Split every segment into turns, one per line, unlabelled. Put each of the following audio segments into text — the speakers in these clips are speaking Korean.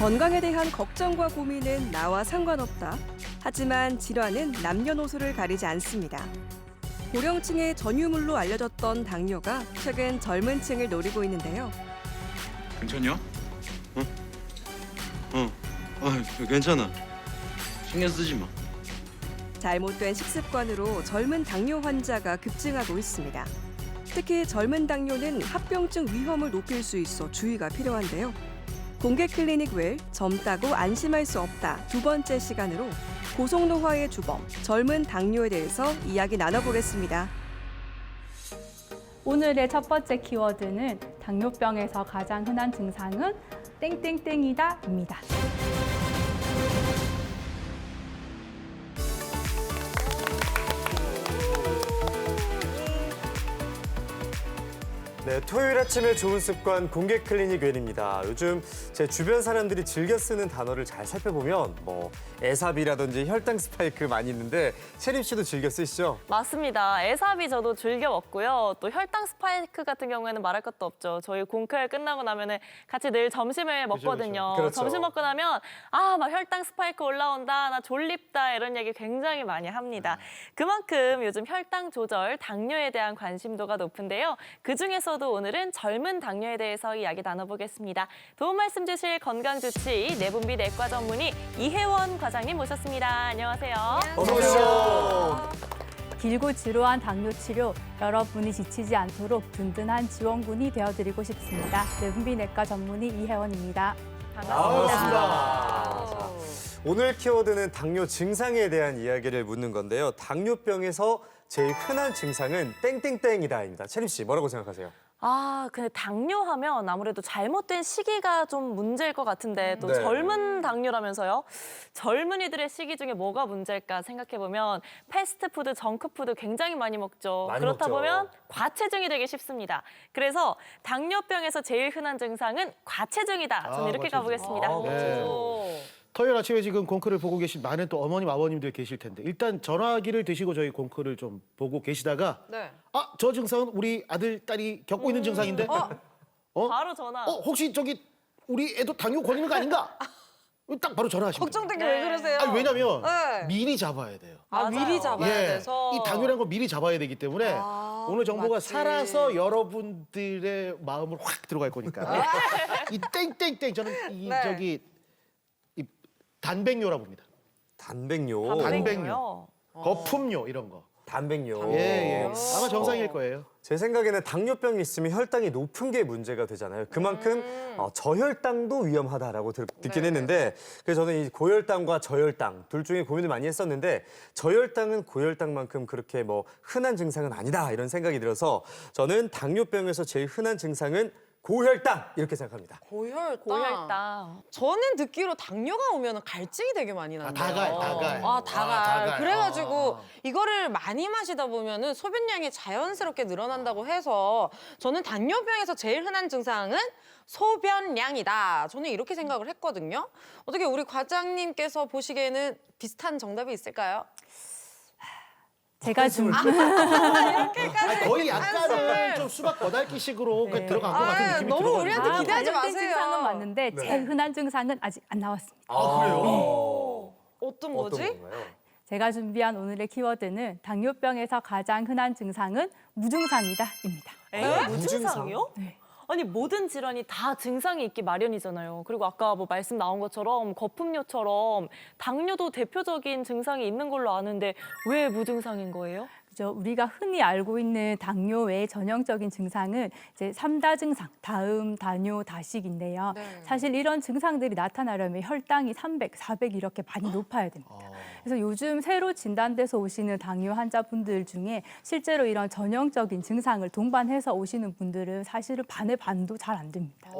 건강에 대한 걱정과 고민은 나와 상관없다. 하지만 질환은 남녀노소를 가리지 않습니다. 고령층의 전유물로 알려졌던 당뇨가 최근 젊은 층을 노리고 있는데요.
괜찮냐? 괜찮아. 신경 쓰지 마.
잘못된 식습관으로 젊은 당뇨 환자가 급증하고 있습니다. 특히 젊은 당뇨는 합병증 위험을 높일 수 있어 주의가 필요한데요. 공개 클리닉 외 젊다고 안심할 수 없다 두 번째 시간으로 고속노화의 주범, 젊은 당뇨에 대해서 이야기 나눠보겠습니다.
오늘의 첫 번째 키워드는 당뇨병에서 가장 흔한 증상은 땡땡땡이다입니다.
네, 토요일 아침의 좋은 습관 공개 클리닉 웬입니다. 요즘 제 주변 사람들이 즐겨 쓰는 단어를 잘 살펴보면 에사비라든지 혈당 스파이크 많이 있는데 채림 씨도 즐겨 쓰시죠?
맞습니다. 에사비 저도 즐겨 먹고요. 또 혈당 스파이크 같은 경우에는 말할 것도 없죠. 저희 공클 끝나고 나면은 같이 늘 점심을 먹거든요.
그렇죠.
점심 먹고 나면 막 혈당 스파이크 올라온다, 나 졸립다 이런 얘기 굉장히 많이 합니다. 그만큼 요즘 혈당 조절, 당뇨에 대한 관심도가 높은데요. 그중에서도 오늘은 젊은 당뇨에 대해서 이야기 나눠보겠습니다. 도움 말씀 주실 건강주치 내분비 내과 전문의 이혜원 과장님 모셨습니다. 안녕하세요.
어서 오십시오.
길고 지루한 당뇨 치료, 여러분이 지치지 않도록 든든한 지원군이 되어드리고 싶습니다. 내분비 내과 전문의 이혜원입니다.
반갑습니다. 자, 오늘 키워드는 당뇨 증상에 대한 이야기를 묻는 건데요. 당뇨병에서 제일 흔한 증상은 땡땡땡이다입니다. 채림 씨, 뭐라고 생각하세요?
근데 당뇨하면 아무래도 잘못된 시기가 좀 문제일 것 같은데 또
네.
젊은 당뇨라면서요? 젊은이들의 시기 중에 뭐가 문제일까 생각해보면 패스트푸드, 정크푸드 굉장히 많이 먹죠.
많이
그렇다
먹죠.
보면 과체중이 되기 쉽습니다. 그래서 당뇨병에서 제일 흔한 증상은 과체중이다. 저는 이렇게 가보겠습니다.
네. 토요일 아침에 지금 공크를 보고 계신 많은 또 어머님, 아버님들 계실 텐데 일단 전화기를 드시고 저희 공크를 좀 보고 계시다가 저 증상은 우리 아들, 딸이 겪고 있는 증상인데
바로 전화.
혹시 저기 우리 애도 당뇨 걸리는 거 아닌가? 딱 바로 전화하시면
걱정되게
네.
왜 그러세요?
아니, 왜냐면
네.
미리 잡아야 돼요.
미리 잡아야 돼서.
이 당뇨라는 걸 미리 잡아야 되기 때문에 오늘 정보가
맞지.
살아서 여러분들의 마음을 확 들어갈 거니까 이 땡땡땡 저는 이
네.
저기 이 단백뇨라고 봅니다.
단백뇨.
단백뇨, 거품뇨 이런 거.
단백뇨.
예. 아마 정상일 거예요.
제 생각에는 당뇨병이 있으면 혈당이 높은 게 문제가 되잖아요. 그만큼 저혈당도 위험하다라고 듣긴 했는데 그래서 저는 이 고혈당과 저혈당 둘 중에 고민을 많이 했었는데 저혈당은 고혈당만큼 그렇게 흔한 증상은 아니다 이런 생각이 들어서 저는 당뇨병에서 제일 흔한 증상은 고혈당 이렇게 생각합니다.
고혈당.
저는 듣기로 당뇨가 오면 갈증이 되게 많이 난대요.
다갈.
다갈. 그래가지고 이거를 많이 마시다 보면은 소변량이 자연스럽게 늘어난다고 해서 저는 당뇨병에서 제일 흔한 증상은 소변량이다. 저는 이렇게 생각을 했거든요. 어떻게 우리 과장님께서 보시기에는 비슷한 정답이 있을까요?
제가 좀
거의 약간은 좀 수박 거달기식으로 들어간 것 같은 느낌이
너무
들어가지고.
우리한테 기대하지
관련된
마세요.
증상은 맞는데 제일 흔한 증상은 아직 안 나왔습니다.
어떤
어떤
거지?
건가요?
제가 준비한 오늘의 키워드는 당뇨병에서 가장 흔한 증상은 무증상이다입니다.
무증상이요?
네.
아니 모든 질환이 다 증상이 있기 마련이잖아요. 그리고 아까 말씀 나온 것처럼 거품뇨처럼 당뇨도 대표적인 증상이 있는 걸로 아는데 왜 무증상인 거예요?
그죠? 우리가 흔히 알고 있는 당뇨 외의 전형적인 증상은 이제 3다 증상, 다음, 다뇨, 다식인데요.
네.
사실 이런 증상들이 나타나려면 혈당이 300, 400 이렇게 많이 높아야 됩니다. 그래서 요즘 새로 진단돼서 오시는 당뇨 환자분들 중에 실제로 이런 전형적인 증상을 동반해서 오시는 분들은 사실은 반의 반도 잘 안 됩니다.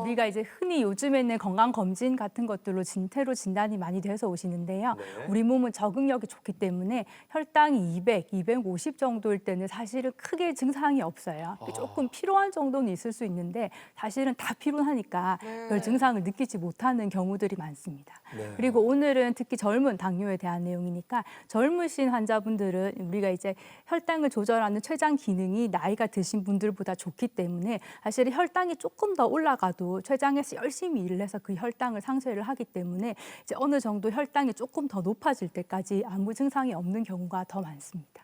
우리가 이제 흔히 요즘에는 건강검진 같은 것들로 새로 진단이 많이 돼서 오시는데요. 우리 몸은 적응력이 좋기 때문에 혈당이 200, 250 정도일 때는 사실은 크게 증상이 없어요. 조금 피로한 정도는 있을 수 있는데 사실은 다 피곤하니까 별 증상을 느끼지 못하는 경우들이 많습니다. 그리고 오늘은 특히 젊은 당뇨에 대한 내용이니까 젊으신 환자분들은 우리가 이제 혈당을 조절하는 췌장 기능이 나이가 드신 분들보다 좋기 때문에 사실 혈당이 조금 더 올라가도 췌장에서 열심히 일을 해서 그 혈당을 상쇄를 하기 때문에 이제 어느 정도 혈당이 조금 더 높아질 때까지 아무 증상이 없는 경우가 더 많습니다.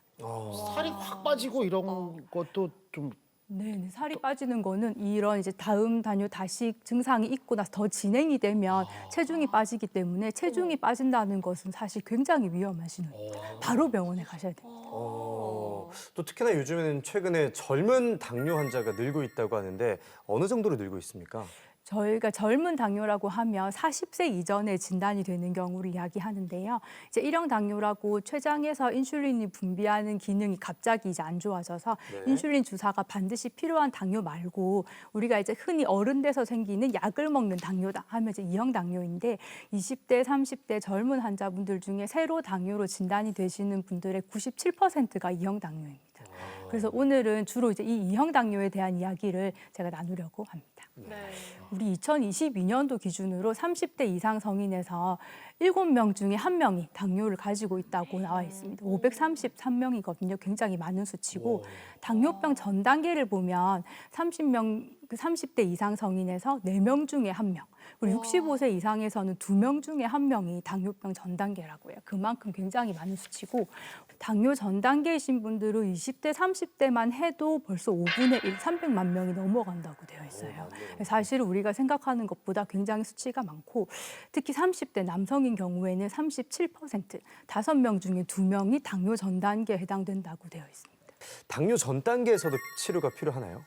살이 확 빠지고 이런 것도 좀
네, 살이 빠지는 거는 이런 이제 다음 단요 다식 증상이 있고 나서 더 진행이 되면 체중이 빠지기 때문에 체중이 빠진다는 것은 사실 굉장히 위험한 신호입니다. 바로 병원에 가셔야 됩니다.
또 특히나 요즘에는 최근에 젊은 당뇨 환자가 늘고 있다고 하는데 어느 정도로 늘고 있습니까?
저희가 젊은 당뇨라고 하면 40세 이전에 진단이 되는 경우를 이야기하는데요. 이제 1형 당뇨라고 췌장에서 인슐린이 분비하는 기능이 갑자기 이제 안 좋아져서 인슐린 주사가 반드시 필요한 당뇨 말고 우리가 이제 흔히 어른 돼서 생기는 약을 먹는 당뇨다 하면 이제 2형 당뇨인데 20대, 30대 젊은 환자분들 중에 새로 당뇨로 진단이 되시는 분들의 97%가 2형 당뇨입니다. 그래서 오늘은 주로 이제 이 2형 당뇨에 대한 이야기를 제가 나누려고 합니다. 우리 2022년도 기준으로 30대 이상 성인에서 7명 중에 1명이 당뇨를 가지고 있다고 나와 있습니다. 533명이거든요. 굉장히 많은 수치고 당뇨병 전 단계를 보면 30대 이상 성인에서 4명 중에 1명, 그리고 65세 이상에서는 2명 중에 1명이 당뇨병 전 단계라고 해요. 그만큼 굉장히 많은 수치고 당뇨 전 단계이신 분들은 20대, 30대만 해도 벌써 5분의 1, 300만 명이 넘어간다고 되어 있어요. 사실 우리가 생각하는 것보다 굉장히 수치가 많고 특히 30대 남성인 경우에는 37%, 5명 중에 2명이 당뇨 전 단계에 해당된다고 되어 있습니다.
당뇨 전 단계에서도 치료가 필요하나요?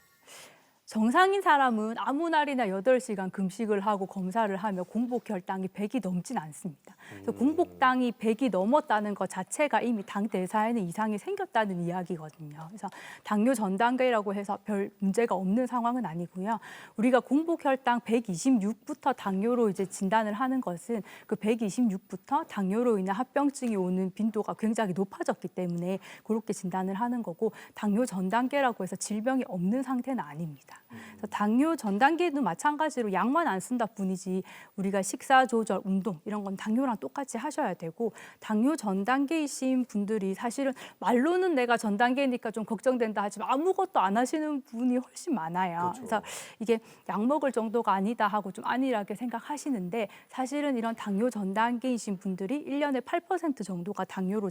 정상인 사람은 아무 날이나 8시간 금식을 하고 검사를 하며 공복 혈당이 100이 넘진 않습니다. 그래서 공복당이 100이 넘었다는 것 자체가 이미 당 대사에는 이상이 생겼다는 이야기거든요. 그래서 당뇨 전 단계라고 해서 별 문제가 없는 상황은 아니고요. 우리가 공복 혈당 126부터 당뇨로 이제 진단을 하는 것은 그 126부터 당뇨로 인한 합병증이 오는 빈도가 굉장히 높아졌기 때문에 그렇게 진단을 하는 거고 당뇨 전 단계라고 해서 질병이 없는 상태는 아닙니다. 그래서 당뇨 전 단계도 마찬가지로 약만 안 쓴다 뿐이지 우리가 식사 조절, 운동 이런 건 당뇨랑 똑같이 하셔야 되고 당뇨 전 단계이신 분들이 사실은 말로는 내가 전 단계니까 좀 걱정된다 하지만 아무것도 안 하시는 분이 훨씬 많아요. 그래서 이게 약 먹을 정도가 아니다 하고 좀 안일하게 생각하시는데 사실은 이런 당뇨 전 단계이신 분들이 1년에 8% 정도가 당뇨로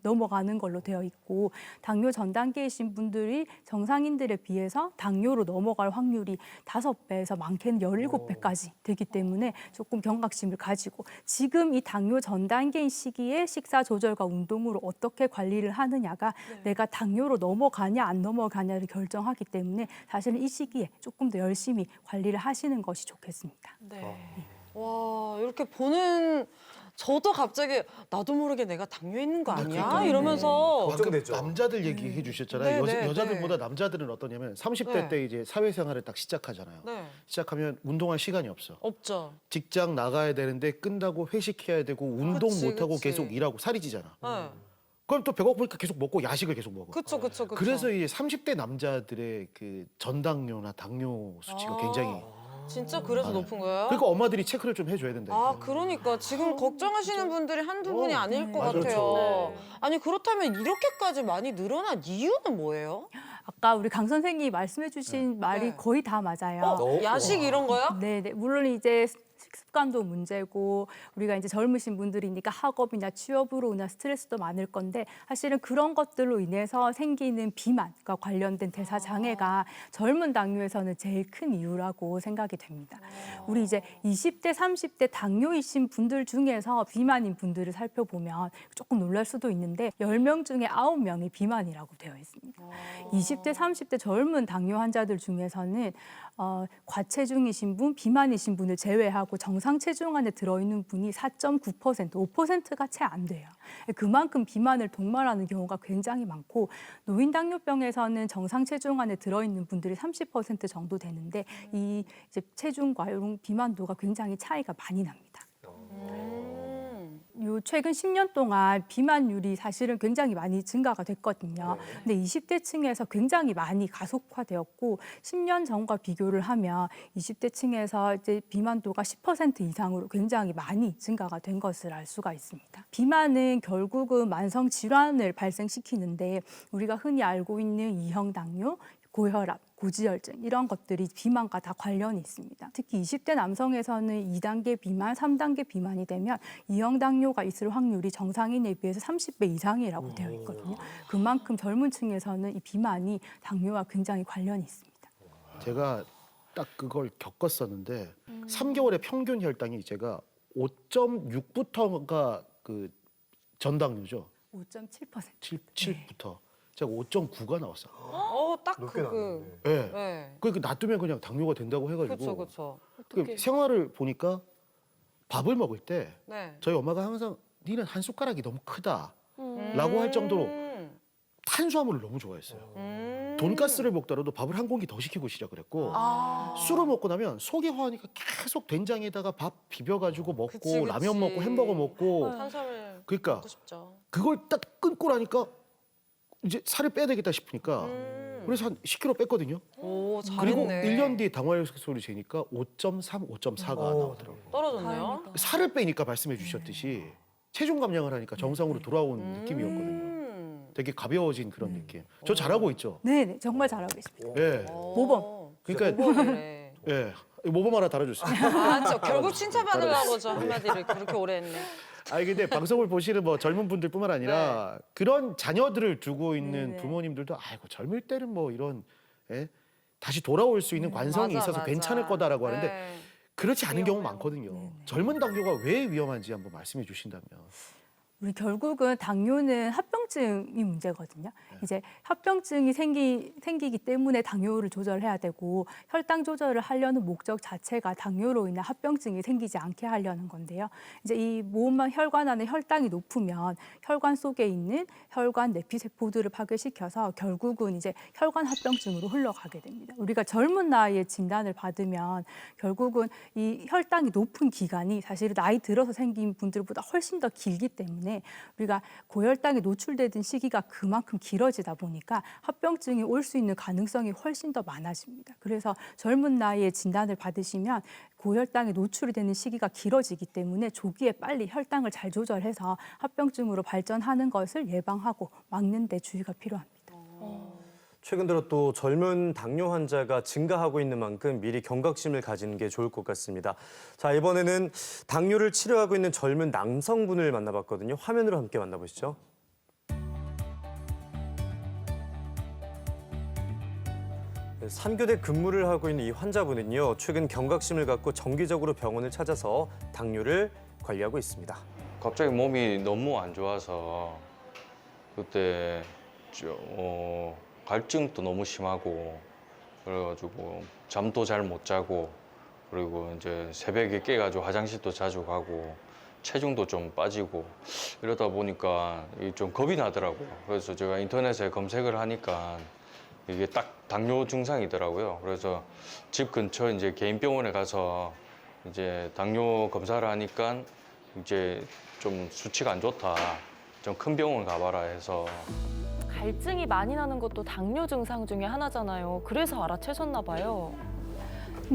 넘어가는 걸로 되어 있고 당뇨 전 단계이신 분들이 정상인들에 비해서 당뇨로 넘어갈 확률이 5배에서 많게는 17배까지 되기 때문에 조금 경각심을 가지고 지금 이 당뇨 전 단계인 시기에 식사 조절과 운동으로 어떻게 관리를 하느냐가 내가 당뇨로 넘어가냐 안 넘어가냐를 결정하기 때문에 사실은 이 시기에 조금 더 열심히 관리를 하시는 것이 좋겠습니다.
와, 이렇게 보는 저도 갑자기 나도 모르게 내가 당뇨 있는 거 아니야? 이러면서
걱정되죠.
남자들 얘기해 주셨잖아요.
네,
여자들보다 남자들은 어떠냐면 30대
네.
때 이제 사회생활을 딱 시작하잖아요.
네.
시작하면 운동할 시간이 없어.
없죠.
직장 나가야 되는데 끝나고 회식해야 되고 운동
그치,
못하고
그치.
계속 일하고 살이 찌잖아.
네.
그럼 또 배고프니까 계속 먹고 야식을 계속 먹어.
그쵸.
그래서 이제 30대 남자들의 그 전당뇨나 당뇨 수치가 굉장히
진짜 그래서 높은 거예요?
그러니까 엄마들이 체크를 좀 해줘야 된다.
아, 그러니까 지금 걱정하시는 분들이 한두 분이 아닐 것
맞아,
같아요.
그렇죠.
아니, 그렇다면 이렇게까지 많이 늘어난 이유는 뭐예요?
아까 우리 강 선생님이 말씀해 주신 말이
네.
거의 다 맞아요.
야식 이런 거요?
네, 물론 이제 식습관도 문제고 우리가 이제 젊으신 분들이니까 학업이나 취업으로 인한 스트레스도 많을 건데 사실은 그런 것들로 인해서 생기는 비만과 관련된 대사 장애가 젊은 당뇨에서는 제일 큰 이유라고 생각이 됩니다. 우리 이제 20대, 30대 당뇨이신 분들 중에서 비만인 분들을 살펴보면 조금 놀랄 수도 있는데 10명 중에 9명이 비만이라고 되어 있습니다. 20대, 30대 젊은 당뇨 환자들 중에서는 과체중이신 분, 비만이신 분을 제외하고 정상 체중 안에 들어있는 분이 4.9%, 5%가 채 안 돼요. 그만큼 비만을 동반하는 경우가 굉장히 많고 노인 당뇨병에서는 정상 체중 안에 들어있는 분들이 30% 정도 되는데 이 이제 체중과 이런 비만도가 굉장히 차이가 많이 납니다. 요 최근 10년 동안 비만율이 사실은 굉장히 많이 증가가 됐거든요. 근데 20대 층에서 굉장히 많이 가속화되었고 10년 전과 비교를 하면 20대 층에서 이제 비만도가 10% 이상으로 굉장히 많이 증가가 된 것을 알 수가 있습니다. 비만은 결국은 만성 질환을 발생시키는데 우리가 흔히 알고 있는 2형 당뇨, 고혈압, 고지혈증 이런 것들이 비만과 다 관련이 있습니다. 특히 20대 남성에서는 2단계 비만, 3단계 비만이 되면 이형 당뇨가 있을 확률이 정상인에 비해서 30배 이상이라고 되어 있거든요. 그만큼 젊은 층에서는 이 비만이 당뇨와 굉장히 관련이 있습니다.
제가 딱 그걸 겪었었는데 3개월의 평균 혈당이 제가 5.6부터가 그 전당뇨죠.
5.7%.
7부터 제가 5.9가 나왔어요.
딱
높게 나왔네.
네.
네.
그러니까 놔두면 그냥 당뇨가 된다고 해가지고
그렇죠.
그 생활을 보니까 밥을 먹을 때
네.
저희 엄마가 항상 니는 한 숟가락이 너무 크다 라고 할 정도로 탄수화물을 너무 좋아했어요. 돈가스를 먹더라도 밥을 한 공기 더 시키고 시작을 했고 술을 먹고 나면 속이 허하니까 계속 된장에다가 밥 비벼가지고 먹고
그치.
라면 먹고 햄버거 먹고
탄수화물
그러니까
먹고 싶죠.
그걸 딱 끊고 나니까 이제 살을 빼야 되겠다 싶으니까 그래서 한 10kg 뺐거든요.
오,
그리고
잘했네.
1년 뒤에 당화혈소를 재니까 5.3, 5.4가 나오더라고요.
떨어졌네요.
살을 빼니까 말씀해 주셨듯이 체중 감량을 하니까 정상으로 돌아온 느낌이었거든요. 되게 가벼워진 그런 느낌. 저 잘하고 있죠?
네, 정말 잘하고 있습니다.
예.
모범.
그러니까
모범이래.
예. 모범 하나 달아줬어요.
저 결국 칭찬받으려고 저 한마디를 그렇게 오래 했네.
아니 근데 방송을 보시는 뭐 젊은 분들뿐만 아니라 그런 자녀들을 두고 있는
네네.
부모님들도 아이고 젊을 때는 뭐 이런 다시 돌아올 수 있는 관성이
맞아,
있어서
맞아.
괜찮을 거다라고 하는데
네.
그렇지 않은 경우 많거든요. 젊은 당뇨가 왜 위험한지 한번 말씀해 주신다면.
우리 결국은 당뇨는 합병증이 문제거든요. 이제 합병증이 생기기 때문에 당뇨를 조절해야 되고 혈당 조절을 하려는 목적 자체가 당뇨로 인한 합병증이 생기지 않게 하려는 건데요. 이제 이 모만 혈관 안에 혈당이 높으면 혈관 속에 있는 혈관 내피 세포들을 파괴시켜서 결국은 이제 혈관 합병증으로 흘러가게 됩니다. 우리가 젊은 나이에 진단을 받으면 결국은 이 혈당이 높은 기간이 사실은 나이 들어서 생긴 분들보다 훨씬 더 길기 때문에 우리가 고혈당에 노출되던 시기가 그만큼 길어지다 보니까 합병증이 올 수 있는 가능성이 훨씬 더 많아집니다. 그래서 젊은 나이에 진단을 받으시면 고혈당에 노출이 되는 시기가 길어지기 때문에 조기에 빨리 혈당을 잘 조절해서 합병증으로 발전하는 것을 예방하고 막는 데 주의가 필요합니다.
최근 들어 또 젊은 당뇨 환자가 증가하고 있는 만큼 미리 경각심을 가지는 게 좋을 것 같습니다. 자, 이번에는 당뇨를 치료하고 있는 젊은 남성분을 만나봤거든요. 화면으로 함께 만나보시죠. 산교대 근무를 하고 있는 이 환자분은요, 최근 경각심을 갖고 정기적으로 병원을 찾아서 당뇨를 관리하고 있습니다.
갑자기 몸이 너무 안 좋아서 그때 갈증도 너무 심하고 그래가지고 잠도 잘 못 자고 그리고 이제 새벽에 깨가지고 화장실도 자주 가고 체중도 좀 빠지고 이러다 보니까 좀 겁이 나더라고요. 그래서 제가 인터넷에 검색을 하니까 이게 딱 당뇨 증상이더라고요. 그래서 집 근처 이제 개인 병원에 가서 이제 당뇨 검사를 하니까 이제 좀 수치가 안 좋다. 좀 큰 병원 가봐라 해서.
갈증이 많이 나는 것도 당뇨 증상 중에 하나잖아요. 그래서 알아채셨나 봐요.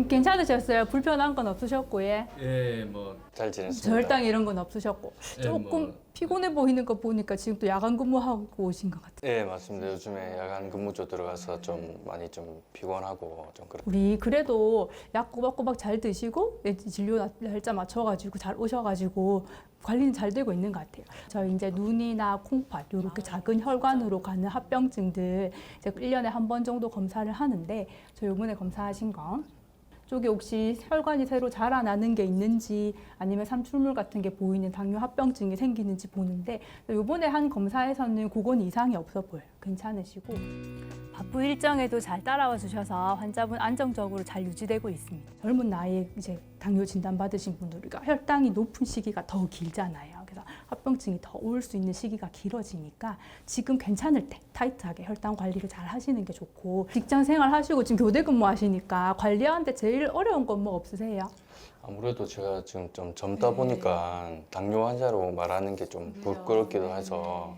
괜찮으셨어요? 불편한 건 없으셨고, 예?
예, 뭐 잘 지냈습니다.
저혈당 이런 건 없으셨고.
예,
조금
뭐.
피곤해 보이는 거 보니까 지금 또 야간 근무하고 오신 것 같아요.
예, 맞습니다. 요즘에 야간 근무조 들어가서 좀 많이 좀 피곤하고 좀 그렇.
우리 그래도 약 꼬박꼬박 잘 드시고 진료 날짜 맞춰가지고 잘 오셔가지고 관리는 잘 되고 있는 것 같아요. 저희 이제 눈이나 콩팥 이렇게 작은 혈관으로 가는 합병증들 이제 1년에 한 번 정도 검사를 하는데 저 요번에 검사하신 거 쪽에 혹시 혈관이 새로 자라나는 게 있는지 아니면 삼출물 같은 게 보이는 당뇨 합병증이 생기는지 보는데 요번에 한 검사에서는 그건 이상이 없어 보여요. 괜찮으시고 바쁜 일정에도 잘 따라와 주셔서 환자분 안정적으로 잘 유지되고 있습니다. 젊은 나이에 이제 당뇨 진단 받으신 분들이가 혈당이 높은 시기가 더 길잖아요. 그래서 합병증이 더 올 수 있는 시기가 길어지니까 지금 괜찮을 때 타이트하게 혈당 관리를 잘 하시는 게 좋고 직장 생활 하시고 지금 교대 근무하시니까 관리하는데 제일 어려운 건 뭐 없으세요?
아무래도 제가 지금 좀 젊다 보니까 당뇨 환자로 말하는 게 좀 부끄럽기도 해서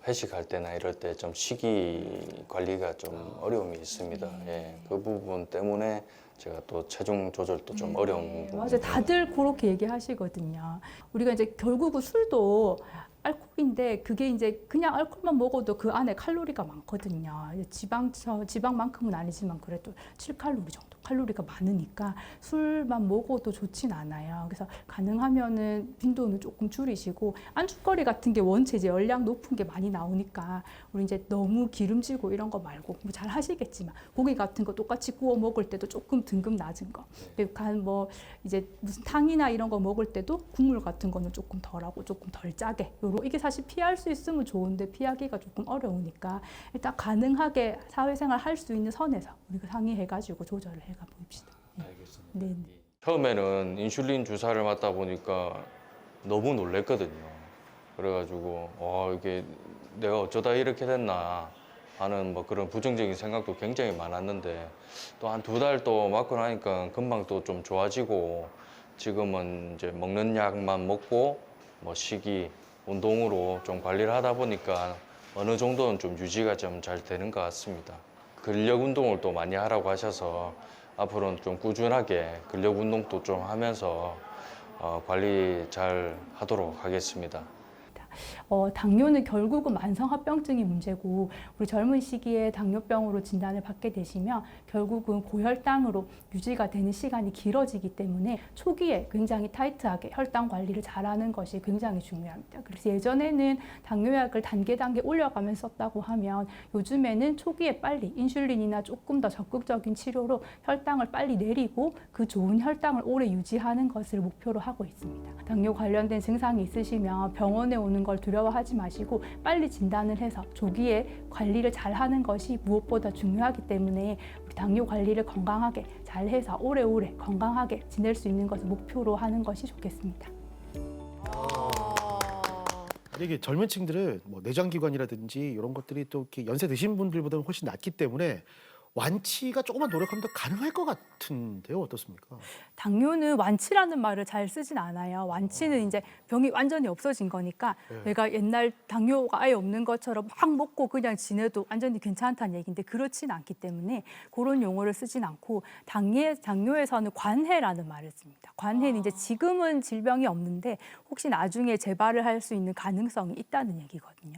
회식할 때나 이럴 때 좀 식이 관리가 좀 어려움이 있습니다. 예, 그 부분 때문에 제가 또 체중 조절도 좀 어려운 부분.
맞아요. 다들 그렇게 얘기하시거든요. 우리가 이제 결국은 술도 알코올인데 그게 이제 그냥 알코올만 먹어도 그 안에 칼로리가 많거든요. 지방만큼은 아니지만 그래도 7칼로리 정도 칼로리가 많으니까 술만 먹어도 좋진 않아요. 그래서 가능하면은 빈도는 조금 줄이시고 안주거리 같은 게 원체 이제 열량 높은 게 많이 나오니까 우리 이제 너무 기름지고 이런 거 말고 뭐 잘 하시겠지만 고기 같은 거 똑같이 구워 먹을 때도 조금 등급 낮은 거. 그리고 뭐 이제 무슨 탕이나 이런 거 먹을 때도 국물 같은 거는 조금 덜하고 조금 덜 짜게. 이게 사실 피할 수 있으면 좋은데 피하기가 조금 어려우니까 일단 가능하게 사회생활 할 수 있는 선에서 우리가 상의해가지고 조절을 해가 봅시다.
알겠습니다.
네.
처음에는 인슐린 주사를 맞다 보니까 너무 놀랬거든요. 그래가지고 이게 내가 어쩌다 이렇게 됐나 하는 뭐 그런 부정적인 생각도 굉장히 많았는데 또 한 2달 또 맞고 나니까 금방 또 좀 좋아지고 지금은 이제 먹는 약만 먹고 뭐 식이, 운동으로 좀 관리를 하다 보니까 어느 정도는 좀 유지가 좀 잘 되는 것 같습니다. 근력 운동을 또 많이 하라고 하셔서 앞으로는 좀 꾸준하게 근력 운동도 좀 하면서 관리 잘 하도록 하겠습니다.
당뇨는 결국은 만성합병증이 문제고 우리 젊은 시기에 당뇨병으로 진단을 받게 되시면 결국은 고혈당으로 유지가 되는 시간이 길어지기 때문에 초기에 굉장히 타이트하게 혈당 관리를 잘하는 것이 굉장히 중요합니다. 그래서 예전에는 당뇨약을 단계 올려가면서 썼다고 하면 요즘에는 초기에 빨리 인슐린이나 조금 더 적극적인 치료로 혈당을 빨리 내리고 그 좋은 혈당을 오래 유지하는 것을 목표로 하고 있습니다. 당뇨 관련된 증상이 있으시면 병원에 오는 걸 두려워하지 마시고 빨리 진단을 해서 조기에 관리를 잘하는 것이 무엇보다 중요하기 때문에 우리 당뇨 관리를 건강하게 잘해서 오래오래 건강하게 지낼 수 있는 것을 목표로 하는 것이 좋겠습니다.
이게 젊은 층들은 뭐 내장기관이라든지 이런 것들이 또 이렇게 연세 드신 분들보다는 훨씬 낫기 때문에 완치가 조금만 노력하면 더 가능할 것 같은데요. 어떻습니까?
당뇨는 완치라는 말을 잘 쓰진 않아요. 완치는 이제 병이 완전히 없어진 거니까 내가 옛날 당뇨가 아예 없는 것처럼 막 먹고 그냥 지내도 완전히 괜찮다는 얘기인데 그렇진 않기 때문에 그런 용어를 쓰진 않고 당뇨에서는 관해라는 말을 씁니다. 관해는 이제 지금은 질병이 없는데 혹시 나중에 재발을 할 수 있는 가능성이 있다는 얘기거든요.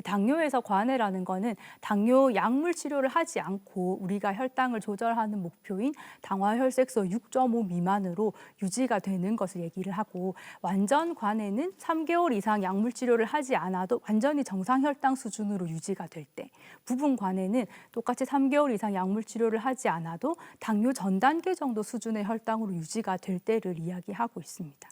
당뇨에서 관해라는 거는 당뇨 약물 치료를 하지 않고 우리가 혈당을 조절하는 목표인 당화혈색소 6.5 미만으로 유지가 되는 것을 얘기를 하고 완전 관해는 3개월 이상 약물 치료를 하지 않아도 완전히 정상 혈당 수준으로 유지가 될 때, 부분 관해는 똑같이 3개월 이상 약물 치료를 하지 않아도 당뇨 전 단계 정도 수준의 혈당으로 유지가 될 때를 이야기하고 있습니다.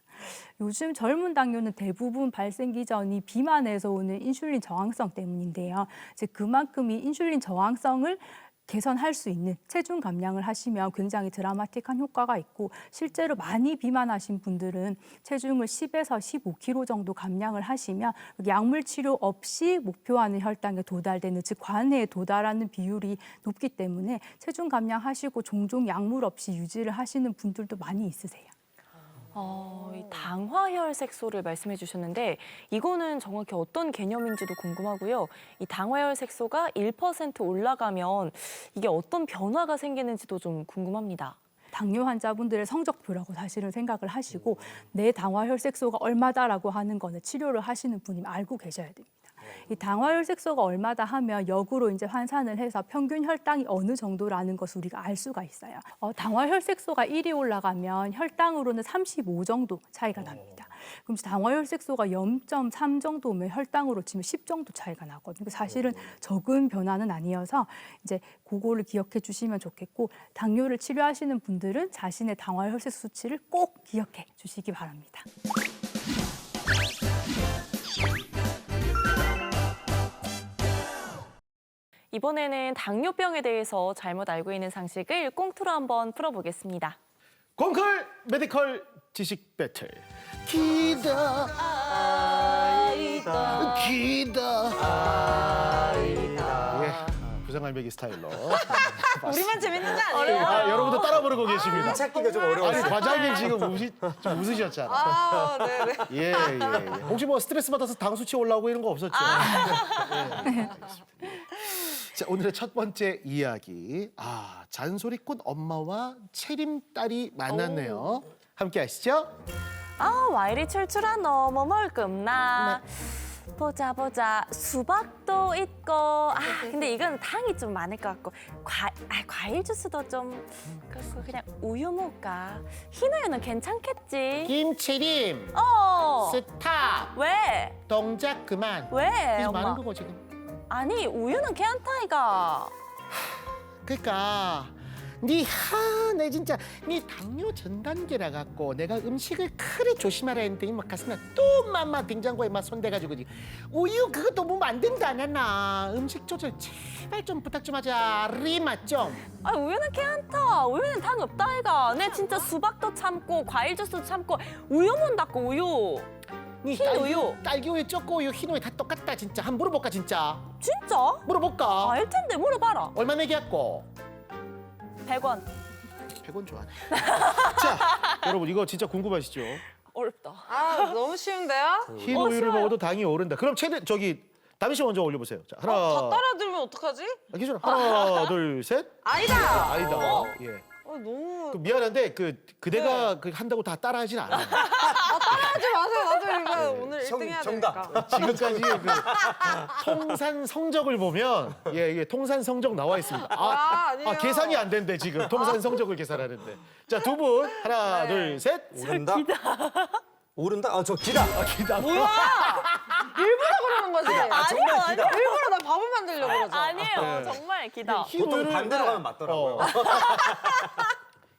요즘 젊은 당뇨는 대부분 발생 기전이 비만에서 오는 인슐린 저항성 때문인데요. 즉 그만큼 이 인슐린 저항성을 개선할 수 있는 체중 감량을 하시면 굉장히 드라마틱한 효과가 있고 실제로 많이 비만하신 분들은 체중을 10에서 15kg 정도 감량을 하시면 약물 치료 없이 목표하는 혈당에 도달되는 즉 관해에 도달하는 비율이 높기 때문에 체중 감량하시고 종종 약물 없이 유지를 하시는 분들도 많이 있으세요.
이 당화혈색소를 말씀해 주셨는데 이거는 정확히 어떤 개념인지도 궁금하고요. 이 당화혈색소가 1% 올라가면 이게 어떤 변화가 생기는지도 좀 궁금합니다.
당뇨 환자분들의 성적표라고 사실은 생각을 하시고 내 당화혈색소가 얼마다라고 하는 거는 치료를 하시는 분이 알고 계셔야 됩니다. 이 당화혈색소가 얼마다 하면 역으로 이제 환산을 해서 평균 혈당이 어느 정도라는 것을 우리가 알 수가 있어요. 당화혈색소가 1이 올라가면 혈당으로는 35 정도 차이가 납니다. 그럼 당화혈색소가 0.3 정도면 혈당으로 치면 10 정도 차이가 나거든요. 사실은 적은 변화는 아니어서 이제 그거를 기억해 주시면 좋겠고 당뇨를 치료하시는 분들은 자신의 당화혈색소 수치를 꼭 기억해 주시기 바랍니다.
이번에는 당뇨병에 대해서 잘못 알고 있는 상식을 꽁트로 한번 풀어보겠습니다.
공클 메디컬 지식 배틀. 기다 부장갈매기 스타일로.
우리만 재밌는 거 아니에요?
여러분도 따라 부르고 계십니다.
찾기가 좀
아니
어려워요.
과장님 지금 좀 웃으셨잖아.
네네.
예. 혹시 뭐 스트레스 받아서 당 수치 올라오고 이런 거 없었죠? 예. 자, 오늘의 첫 번째 이야기. 잔소리꾼 엄마와 체림딸이 만났네요. 함께 하시죠.
와 이리 출출한 너무 멀끔나. 보자. 수박도 있고. 아, 근데 이건 당이 좀 많을 것 같고. 과일 주스도 좀 그렇고 그냥 우유 먹을까? 흰 우유는 괜찮겠지?
김치림
어.
스탑
왜?
동작 그만.
왜?
이게
엄마?
많은 거고 지금.
아니, 우유는 괜찮다 이가.
그러니까 내 진짜 네 당뇨 전 단계라 갖고 내가 음식을 그리 조심하라 했는데 막 가슴에 또 맘마 냉장고에 막 손대가지고 우유 그것도 뭐 만든다 안 했나. 음식 조절 제발 좀 부탁 좀 하자. 리마 좀.
아, 우유는 괜찮다. 우유는 당 없다 이가. 내 진짜 수박도 참고 과일 주스도 참고 우유 먹는다고 우유.
네
흰 우유.
딸기 우유, 초코 우유, 흰 우유 다 똑같다 진짜. 한번 물어볼까 진짜.
진짜?
물어볼까?
알 텐데 물어봐라.
얼마 내기했고?
100원.
100원 좋아하네. 자, 여러분 이거 진짜 궁금하시죠?
어렵다.
아, 너무 쉬운데요?
흰 우유를 먹어도 당이 오른다. 그럼 최대 다미 씨 먼저 올려보세요. 자, 하나.
다 따라들면 어떡하지?
기준 하나, 둘, 셋.
아니다.
아니다. 예.
너무
미안한데 그대가 한다고 다 따라하진 않아요.
하지 마세요. 나도 이거 오늘 1등 해야
정답.
되니까.
지금까지 통산 성적을 보면 이게 통산 성적 나와 있습니다.
아니에요.
계산이 안 된대 지금 통산 성적을 계산하는데. 자, 두 분 하나, 둘, 셋.
오른다? 오른다? 저 기다.
기다.
뭐야? 일부러 그러는 거지?
정말 기다.
일부러 나 바보 만들려고 그러죠?
아니에요. 정말 기다.
흰
보통
우유를
반대로 가면 맞더라고요.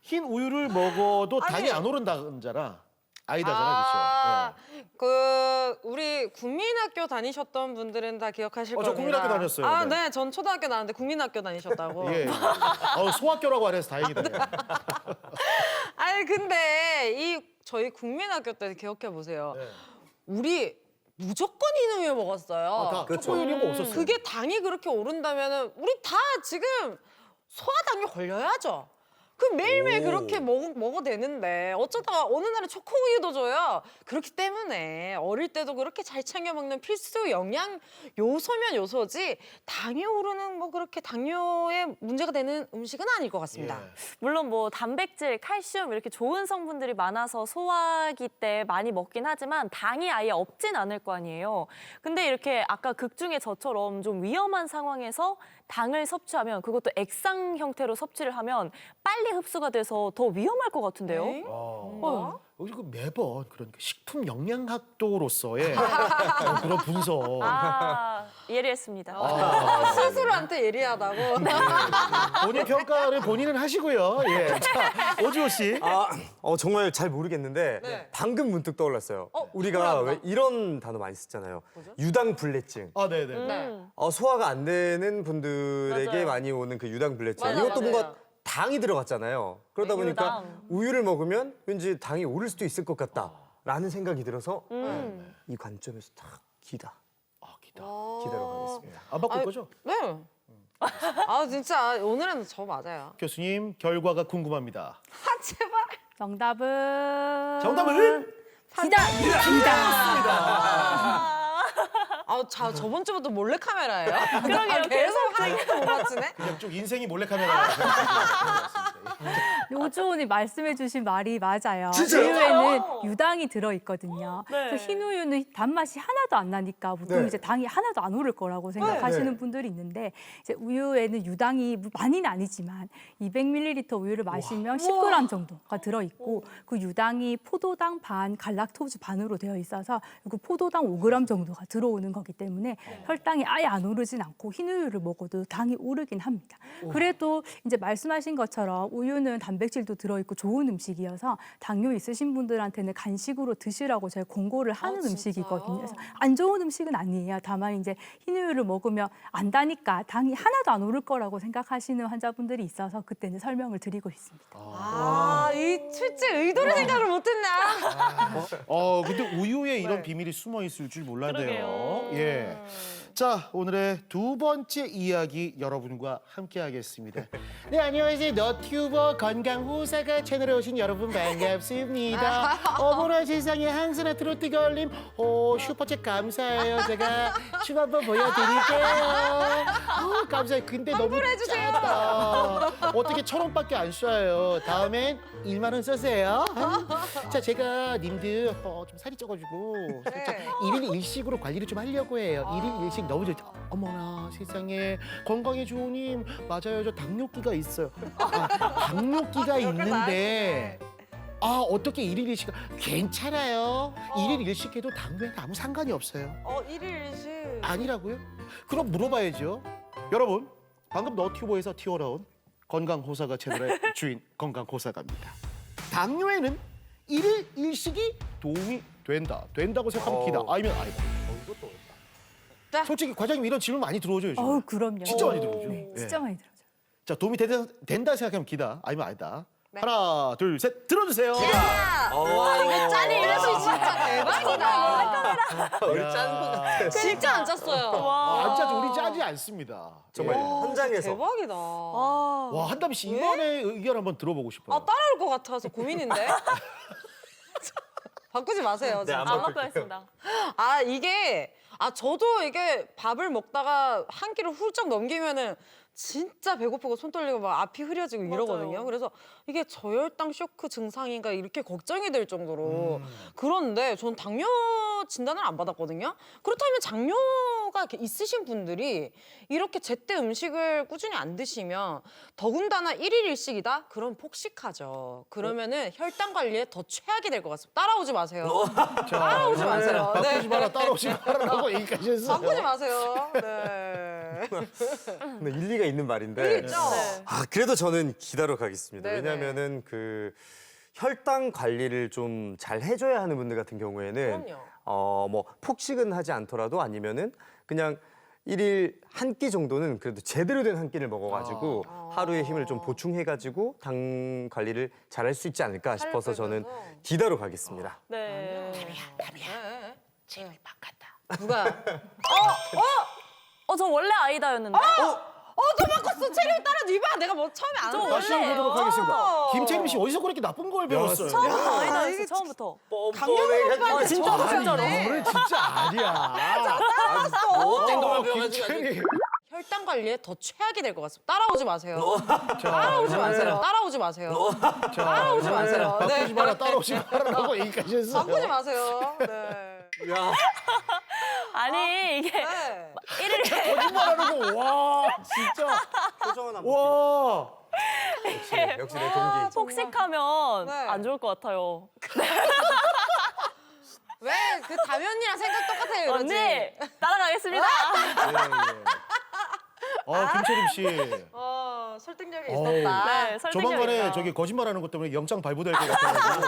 흰 우유를 먹어도 당이 안 오른다는 자라 아이다잖아, 그렇죠?
우리 국민학교 다니셨던 분들은 다 기억하실
저
겁니다.
국민학교 다녔어요. 네.
네. 전 초등학교 나왔는데 국민학교 다니셨다고.
예. 소학교라고 안 해서 다행이다. 예.
아니 근데 저희 국민학교 때 기억해 보세요.
네.
우리 무조건 흰 우유 먹었어요.
다
그렇죠.
초코 이런 거 없었어요.
그게 당이 그렇게 오른다면은 우리 다 지금 소화당이 걸려야죠. 그럼 매일매일 그렇게 먹어도 되는데 어쩌다가 어느 날에 초코우유도 줘요. 그렇기 때문에 어릴 때도 그렇게 잘 챙겨 먹는 필수 영양 요소면 요소지 당이 오르는 뭐 그렇게 당뇨에 문제가 되는 음식은 아닐 것 같습니다.
예.
물론 뭐 단백질, 칼슘 이렇게 좋은 성분들이 많아서 소화기 때 많이 먹긴 하지만 당이 아예 없진 않을 거 아니에요. 근데 이렇게 아까 극 중에 저처럼 좀 위험한 상황에서 당을 섭취하면 그것도 액상 형태로 섭취를 하면 빨리 흡수가 돼서 더 위험할 것 같은데요.
네?
이거 매번 그런 식품 영양학도로서의 그런 분석.
예리했습니다.
스스로한테 예리하다고.
본인 평가를 본인은 하시고요. 예. 자, 오지호 씨.
정말 잘 모르겠는데
네.
방금 문득 떠올랐어요. 우리가
뭐랍니다.
왜 이런 단어 많이 쓰잖아요. 유당불내증.
네네.
네.
소화가 안 되는 분들에게
맞아요.
많이 오는 그 유당불내증.
맞아요,
이것도
맞아요.
뭔가 당이 들어갔잖아요. 그러다
네,
보니까
유당.
우유를 먹으면 왠지 당이 오를 수도 있을 것 같다라는 생각이 들어서
음.
이 관점에서 딱 기다.
기다.
기다려 가겠습니다.
안 바꿀
아유,
거죠?
네. 진짜 오늘은 저 맞아요.
교수님 결과가 궁금합니다.
제발.
정답은
저번 주부터 몰래 카메라예요.
그러게요.
계속 하나도 못 맞추네.
그냥 좀 인생이 몰래카메라.
요조원이 말씀해주신 말이 맞아요.
진짜요?
우유에는 유당이 들어있거든요.
네.
그래서 흰 우유는 단맛이 하나도 안 나니까 보통
네.
이제 당이 하나도 안 오를 거라고 생각하시는
네.
분들이 있는데 이제 우유에는 유당이 많이는 아니지만 200ml 우유를 마시면 10g 정도가 들어있고 그 유당이 포도당 반, 갈락토즈 반으로 되어 있어서 그 포도당 5g 정도가 들어오는 거기 때문에 혈당이 아예 안 오르진 않고 흰 우유를 먹어도 당이 오르긴 합니다. 그래도 이제 말씀하신 것처럼 우유는 단백질도 들어있고 좋은 음식이어서 당뇨 있으신 분들한테는 간식으로 드시라고 제가 권고를 하는 음식이거든요. 그래서 안 좋은 음식은 아니에요. 다만 이제 흰 우유를 먹으면 안 다니까 당이 하나도 안 오를 거라고 생각하시는 환자분들이 있어서 그때 이제 설명을 드리고 있습니다.
이 실제 의도를 생각을 못했나?
근데 우유에 이런 비밀이 숨어 있을 줄 몰랐네요.
그러게요.
예. 자, 오늘의 두 번째 이야기 여러분과 함께하겠습니다. 네, 안녕하세요. 너튜버 건강호사가 채널에 오신 여러분 반갑습니다. 어머나 세상에 한스나 트로트 걸림 슈퍼챗 감사해요. 제가 춤 한번 보여드릴게요. 감사해요. 근데 너무 짜다. 어떻게 1,000원밖에 안 쏴요. 다음엔 1만 원 써세요. 자, 제가 님들 좀 살이 쪄가지고 살짝 일일 일식으로 관리를 좀 하려고 해요. 일일 일식 너무 좋죠. 어머나 세상에 건강에 좋으님 맞아요. 저 당뇨기가 있어요. 당뇨기가 있는데 어떻게 일일 일식 괜찮아요. 일일 일식해도 당뇨에 아무 상관이 없어요.
일일 일식.
아니라고요? 그럼 물어봐야죠. 여러분 방금 너튜버에서 튀어나온 건강호사가 채널의 주인 건강호사가입니다. 당뇨에는 일일 일식이 도움이 된다고 생각하면 기다. 아니면 아니다. 이것도 어렵다. 솔직히 과장님 이런 질문 많이 들어오죠 요즘.
그럼요.
진짜 많이 들어오죠.
네,
예.
진짜 많이 들어죠.
자, 도움이 된다 생각하면 기다. 아니면 아니다. 하나, 둘, 셋, 들어주세요.
와, 이거 짠이 이러시 진짜 대박이다.
우리 짠 것 같아.
진짜 안 짰어요.
안 짜죠. 우리 짜지 않습니다.
정말 현장에서.
대박이다.
와, 한담 씨 이번에 의견 한번 들어보고 싶어요.
따라올 것 같아서 고민인데. 바꾸지 마세요.
네,
진짜.
안
안
바꿀게요.
바꾸겠습니다.
저도 이게 밥을 먹다가 한 끼를 훌쩍 넘기면은 진짜 배고프고 손 떨리고 막 앞이 흐려지고 이러거든요. 그래서 이게 저혈당 쇼크 증상인가 이렇게 걱정이 될 정도로 그런데 전 당뇨 진단을 안 받았거든요. 그렇다면 당뇨가 이렇게 있으신 분들이 이렇게 제때 음식을 꾸준히 안 드시면 더군다나 일일 일식이다? 그럼 폭식하죠. 그러면은 혈당 관리에 더 최악이 될 것 같습니다. 따라오지 마세요. 따라오지 마세요.
바꾸지 마라, 따라오지 마라라고 얘기까지 했어요.
바꾸지 마세요. 네.
근데 일리가 있는 말인데.
있죠?
그래도 저는 기다려 가겠습니다.
네네.
왜냐면은 그 혈당 관리를 좀 잘 해줘야 하는 분들 같은 경우에는
그럼요.
뭐 폭식은 하지 않더라도 아니면은 그냥 일일 한 끼 정도는 그래도 제대로 된 한 끼를 먹어가지고 하루의 힘을 좀 보충해가지고 당 관리를 잘 할 수 있지 않을까 싶어서 저는
빼면서.
기다려 가겠습니다.
네.
체형이 바꿨다. 누가?
저 원래 아이다였는데.
또 바꿨어. 체력 따라 니봐. 내가 뭐 처음에 안
저
다시
원래요.
보도록 하겠습니다. 김채림 씨 어디서 그렇게 나쁜 걸 배웠어요?
처음부터 아이다였어요. 처음부터.
강력한
진짜로 진짜로.
오늘 진짜 아니야. 김채림.
혈당 관리에 더 최악이 될 것 같습니다. 따라오지 마세요. 따라오지 마세요. 따라오지 마세요. 따라오지 마세요.
바꾸지 마라, 따라오지 마라라고 얘기까지 했어요.
바꾸지 마세요. 네.
야,
아니 이게
네.
거짓말하는 거, 와, 진짜.
표정은 한번.
와.
역시 내 동기.
폭식하면
네.
안 좋을 것 같아요.
왜 그 담연이랑 생각 똑같아요, 이러지?
언니 따라가겠습니다.
김채림 씨.
설득력이
어우.
있었다.
네, 설득력
조만간에
있다.
저기 거짓말하는 것 때문에 영장 발부될 것 같아가지고.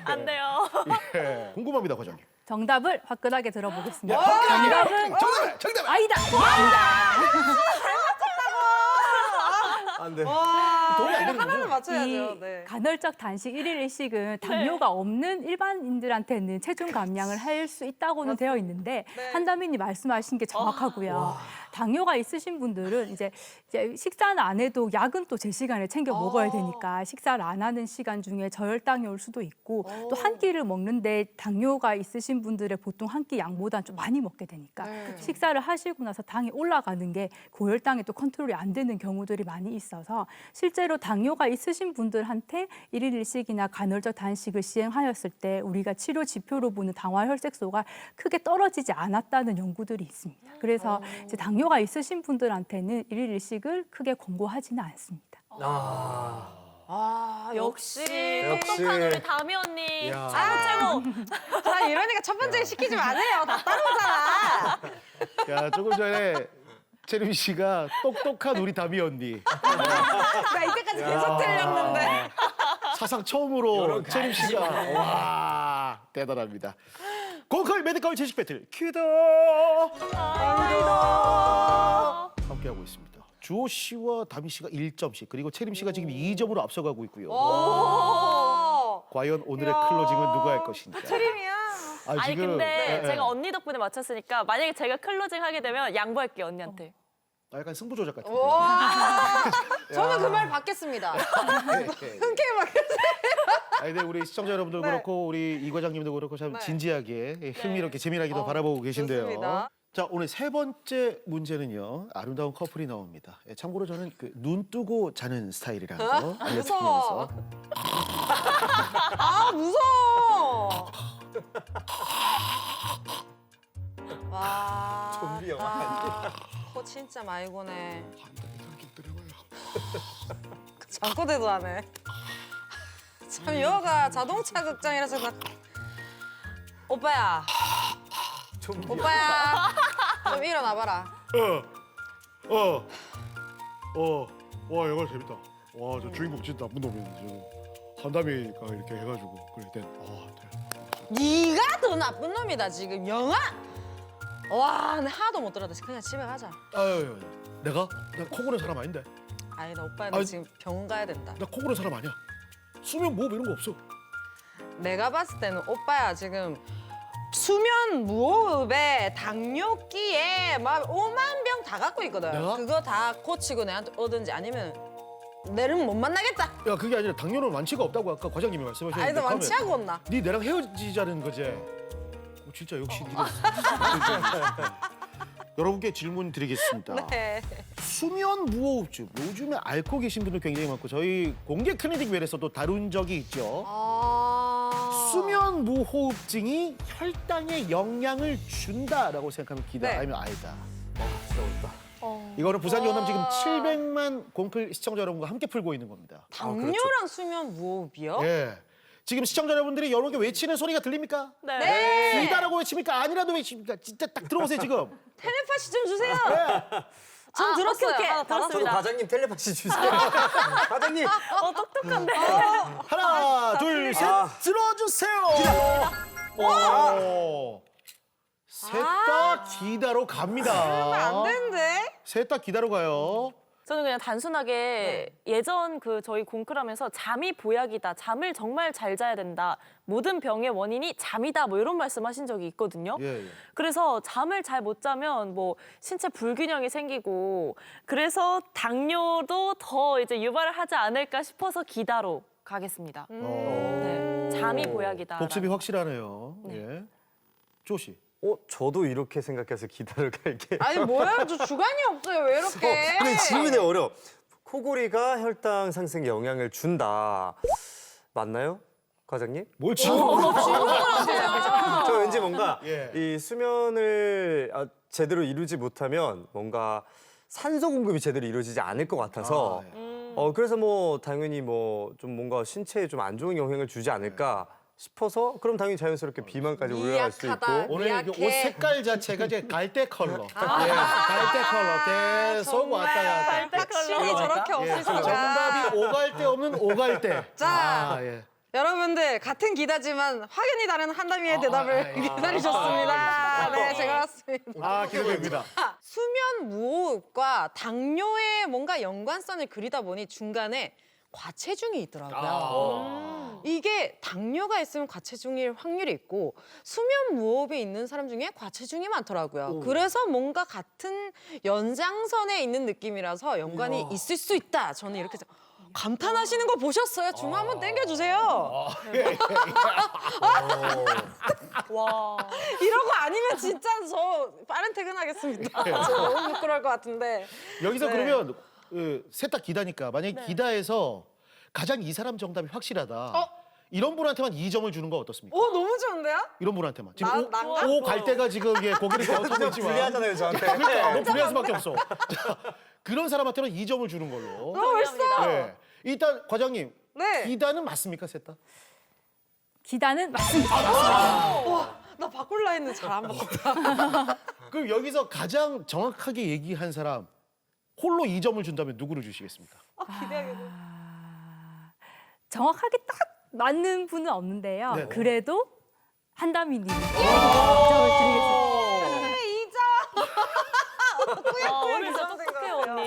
안 돼요.
궁금합니다, 과장님.
정답을 화끈하게 들어보겠습니다.
정답은
아니다. 아니다.
안 돼.
도움이 안 되는
하나를
거죠?
맞춰야죠.
이
네.
간헐적 단식 일일 일식은 당뇨가 없는 일반인들한테는 체중 감량을 할 수 있다고는 되어 있는데
네.
한다민이 말씀하신 게 정확하고요. 당뇨가 있으신 분들은 이제 식사는 안 해도 약은 또 제 시간에 챙겨 먹어야 되니까 식사를 안 하는 시간 중에 저혈당이 올 수도 있고 또 한 끼를 먹는데 당뇨가 있으신 분들의 보통 한 끼 양보다 좀 많이 먹게 되니까 식사를 하시고 나서 당이 올라가는 게 고혈당이 또 컨트롤이 안 되는 경우들이 많이 있어서 실제로 당뇨가 있으신 분들한테 일일 일식이나 간헐적 단식을 시행하였을 때 우리가 치료 지표로 보는 당화혈색소가 크게 떨어지지 않았다는 연구들이 있습니다. 그래서 이제 당뇨가 있으신 분들한테는 일일 일식을 크게 권고하지는 않습니다.
역시.
똑똑한 우리 다미 언니.
야.
최고.
자, 이러니까 첫 번째 시키지 마세요. 다 따라오잖아.
야, 조금 전에 채림 씨가 똑똑한 우리 다미 언니.
나 이때까지 계속 틀렸는데.
사상 처음으로 채림 씨가 와 대단합니다. 고컬 메디컬 제식 배틀 퀴즈 함께하고 있습니다. 주호 씨와 다미 씨가 1점씩 그리고 채림 씨가 지금 2점으로 앞서가고 있고요.
오.
과연 오늘의 클로징은 누가 할 것인가?
트림이야.
아니
지금-
근데
예,
제가
예.
언니 덕분에 맞췄으니까 만약에 제가 클로징 하게 되면 양보할게요 언니한테.
약간 승부 조작 같은.
와, 저는 그 말 받겠습니다. 흔쾌히 받겠습니다.
아니, 근데 우리 시청자 여러분들
네.
그렇고 우리 이 과장님도 그렇고 참
네.
진지하게 흥미롭게 재미나게도 바라보고 계신데요.
좋습니다.
자, 오늘 세 번째 문제는요. 아름다운 커플이 나옵니다. 예, 참고로 저는 그 눈 뜨고 자는 스타일이라는 거
무서워.
알려드리면서
아, 무서워. 와.
좀비 영화
아, 코 진짜 많이 고네. 잠꼬대도 하네. 참 여가 자동차 극장이라서 나. 오빠야. 오빠야. 좀 일어나봐라.
와, 영화 재밌다. 와, 저 주인공 진짜 나쁜 놈이었는데 한담이가 이렇게 해가지고 그럴
네가 더 나쁜 놈이다 지금 영아. 와, 나 하나도 못 들었다. 그냥 집에 가자.
아유, 내가 코 고는 사람 아닌데.
아니다 오빠야 나
아니.
지금 병원 가야 된다.
나 코 고는 사람 아니야. 수면 무호흡 이런 거 없어.
내가 봤을 때는 오빠야 지금 수면 무호흡에 당뇨기에 막 5만 병 다 갖고 있거든.
내가?
그거 다 고치고 내한테 오든지 아니면 내는 못 만나겠다.
야, 그게 아니라 당뇨는 완치가 없다고 아까 과장님이 말씀하셨는데.
아니다 완치하고 온나.
네 내랑 헤어지자는 거지. 진짜 역시 네가. 여러분께 질문 드리겠습니다.
네.
수면 무호흡증. 요즘에 앓고 계신 분들 굉장히 많고 저희 공개 클리닉 웰에서도 다룬 적이 있죠. 수면 무호흡증이 혈당에 영향을 준다라고 생각하면 기다
네.
아니면 아니다. 이거는 부산 연합 지금 700만 공클 시청자 여러분과 함께 풀고 있는 겁니다.
당뇨랑 수면 무호흡이요?
예. 지금 시청자 여러분들이 여러분께 외치는 소리가 들립니까?
네.
기다라고 외칩니까? 아니라도 외칩니까? 진짜 딱 들어보세요 지금.
텔레파시 좀 주세요.
네.
전 들었어요.
오케이, 오케이.
하나
저도
들었습니다.
과장님 텔레파시 주세요. 과장님.
똑똑한데.
하나, 둘, 셋,
아.
들어주세요. 셋 다 기다로 갑니다.
안 되는데?
셋 다 기다로 가요.
저는 그냥 단순하게 예전 그 저희 공클하면서 잠이 보약이다. 잠을 정말 잘 자야 된다. 모든 병의 원인이 잠이다. 뭐 이런 말씀하신 적이 있거든요.
예, 예.
그래서 잠을 잘 못 자면 뭐 신체 불균형이 생기고 그래서 당뇨도 더 이제 유발을 하지 않을까 싶어서 기다로 가겠습니다. 네, 잠이 보약이다.
복습이 확실하네요. 예. 조 씨.
저도 이렇게 생각해서 기다려 갈게요.
아니 뭐야? 저 주관이 없어요. 왜 이렇게?
근데 질문이 어려워. 코골이가 혈당 상승에 영향을 준다. 맞나요? 과장님?
뭘 지금?
저 왠지 뭔가
예.
이 수면을 제대로 이루지 못하면 뭔가 산소 공급이 제대로 이루어지지 않을 것 같아서 그래서 뭐 당연히 뭐 좀 뭔가 신체에 좀 안 좋은 영향을 주지 않을까 싶어서 그럼 당연히 자연스럽게 비만까지 올라갈 수 있고
미약하다.
오늘 이렇게 옷
미약해.
색깔 자체가 이제 갈대 컬러. 예, 갈대 컬러 계속 왔다 갔다.
확실히 저렇게
예,
없으시니까.
정답이 오갈데 없는 오갈대.
자.
예.
여러분들 같은 기다지만 확연히 다른 한담이의 대답을 기다리셨습니다. 네, 제가 왔습니다.
기대됩니다.
수면 무호흡과 당뇨의 뭔가 연관성을 그리다 보니 중간에 과체중이 있더라고요. 이게 당뇨가 있으면 과체중일 확률이 있고 수면 무호흡에 있는 사람 중에 과체중이 많더라고요. 그래서 뭔가 같은 연장선에 있는 느낌이라서 연관이 있을 수 있다. 저는 이렇게 감탄하시는 거 보셨어요? 중 한번 당겨주세요.
와.
이러고 아니면 진짜 저 빠른 퇴근하겠습니다. 저 너무 부끄러울 것 같은데.
여기서
네.
그러면 셋 다 기다니까 만약에 기다에서 가장 이 사람 정답이 확실하다. 이런 분한테만 2점을 주는 거 어떻습니까?
오, 너무 좋은데요?
이런 분한테만. 지금
난가?
오 갈 때가 지금 고개를 갸웃하고 있지만.
불리하잖아요 저한테.
그러니까 너무 불리할 수밖에 없어. 자, 그런 사람한테는 2점을 주는 걸로.
너무 멋있어.
네. 일단 과장님,
네.
기다는 맞습니까, 셋 다?
기다는 맞습니다.
나 바꿀라 했는데 잘 안 바꿨다.
그럼 여기서 가장 정확하게 얘기한 사람 홀로 2점을 준다면 누구를 주시겠습니까?
기대하게 돼.
정확하게 딱 맞는 분은 없는데요.
네.
그래도 한다미님 점을 드리겠습니다.
오늘 진짜 똑똑해요 언니.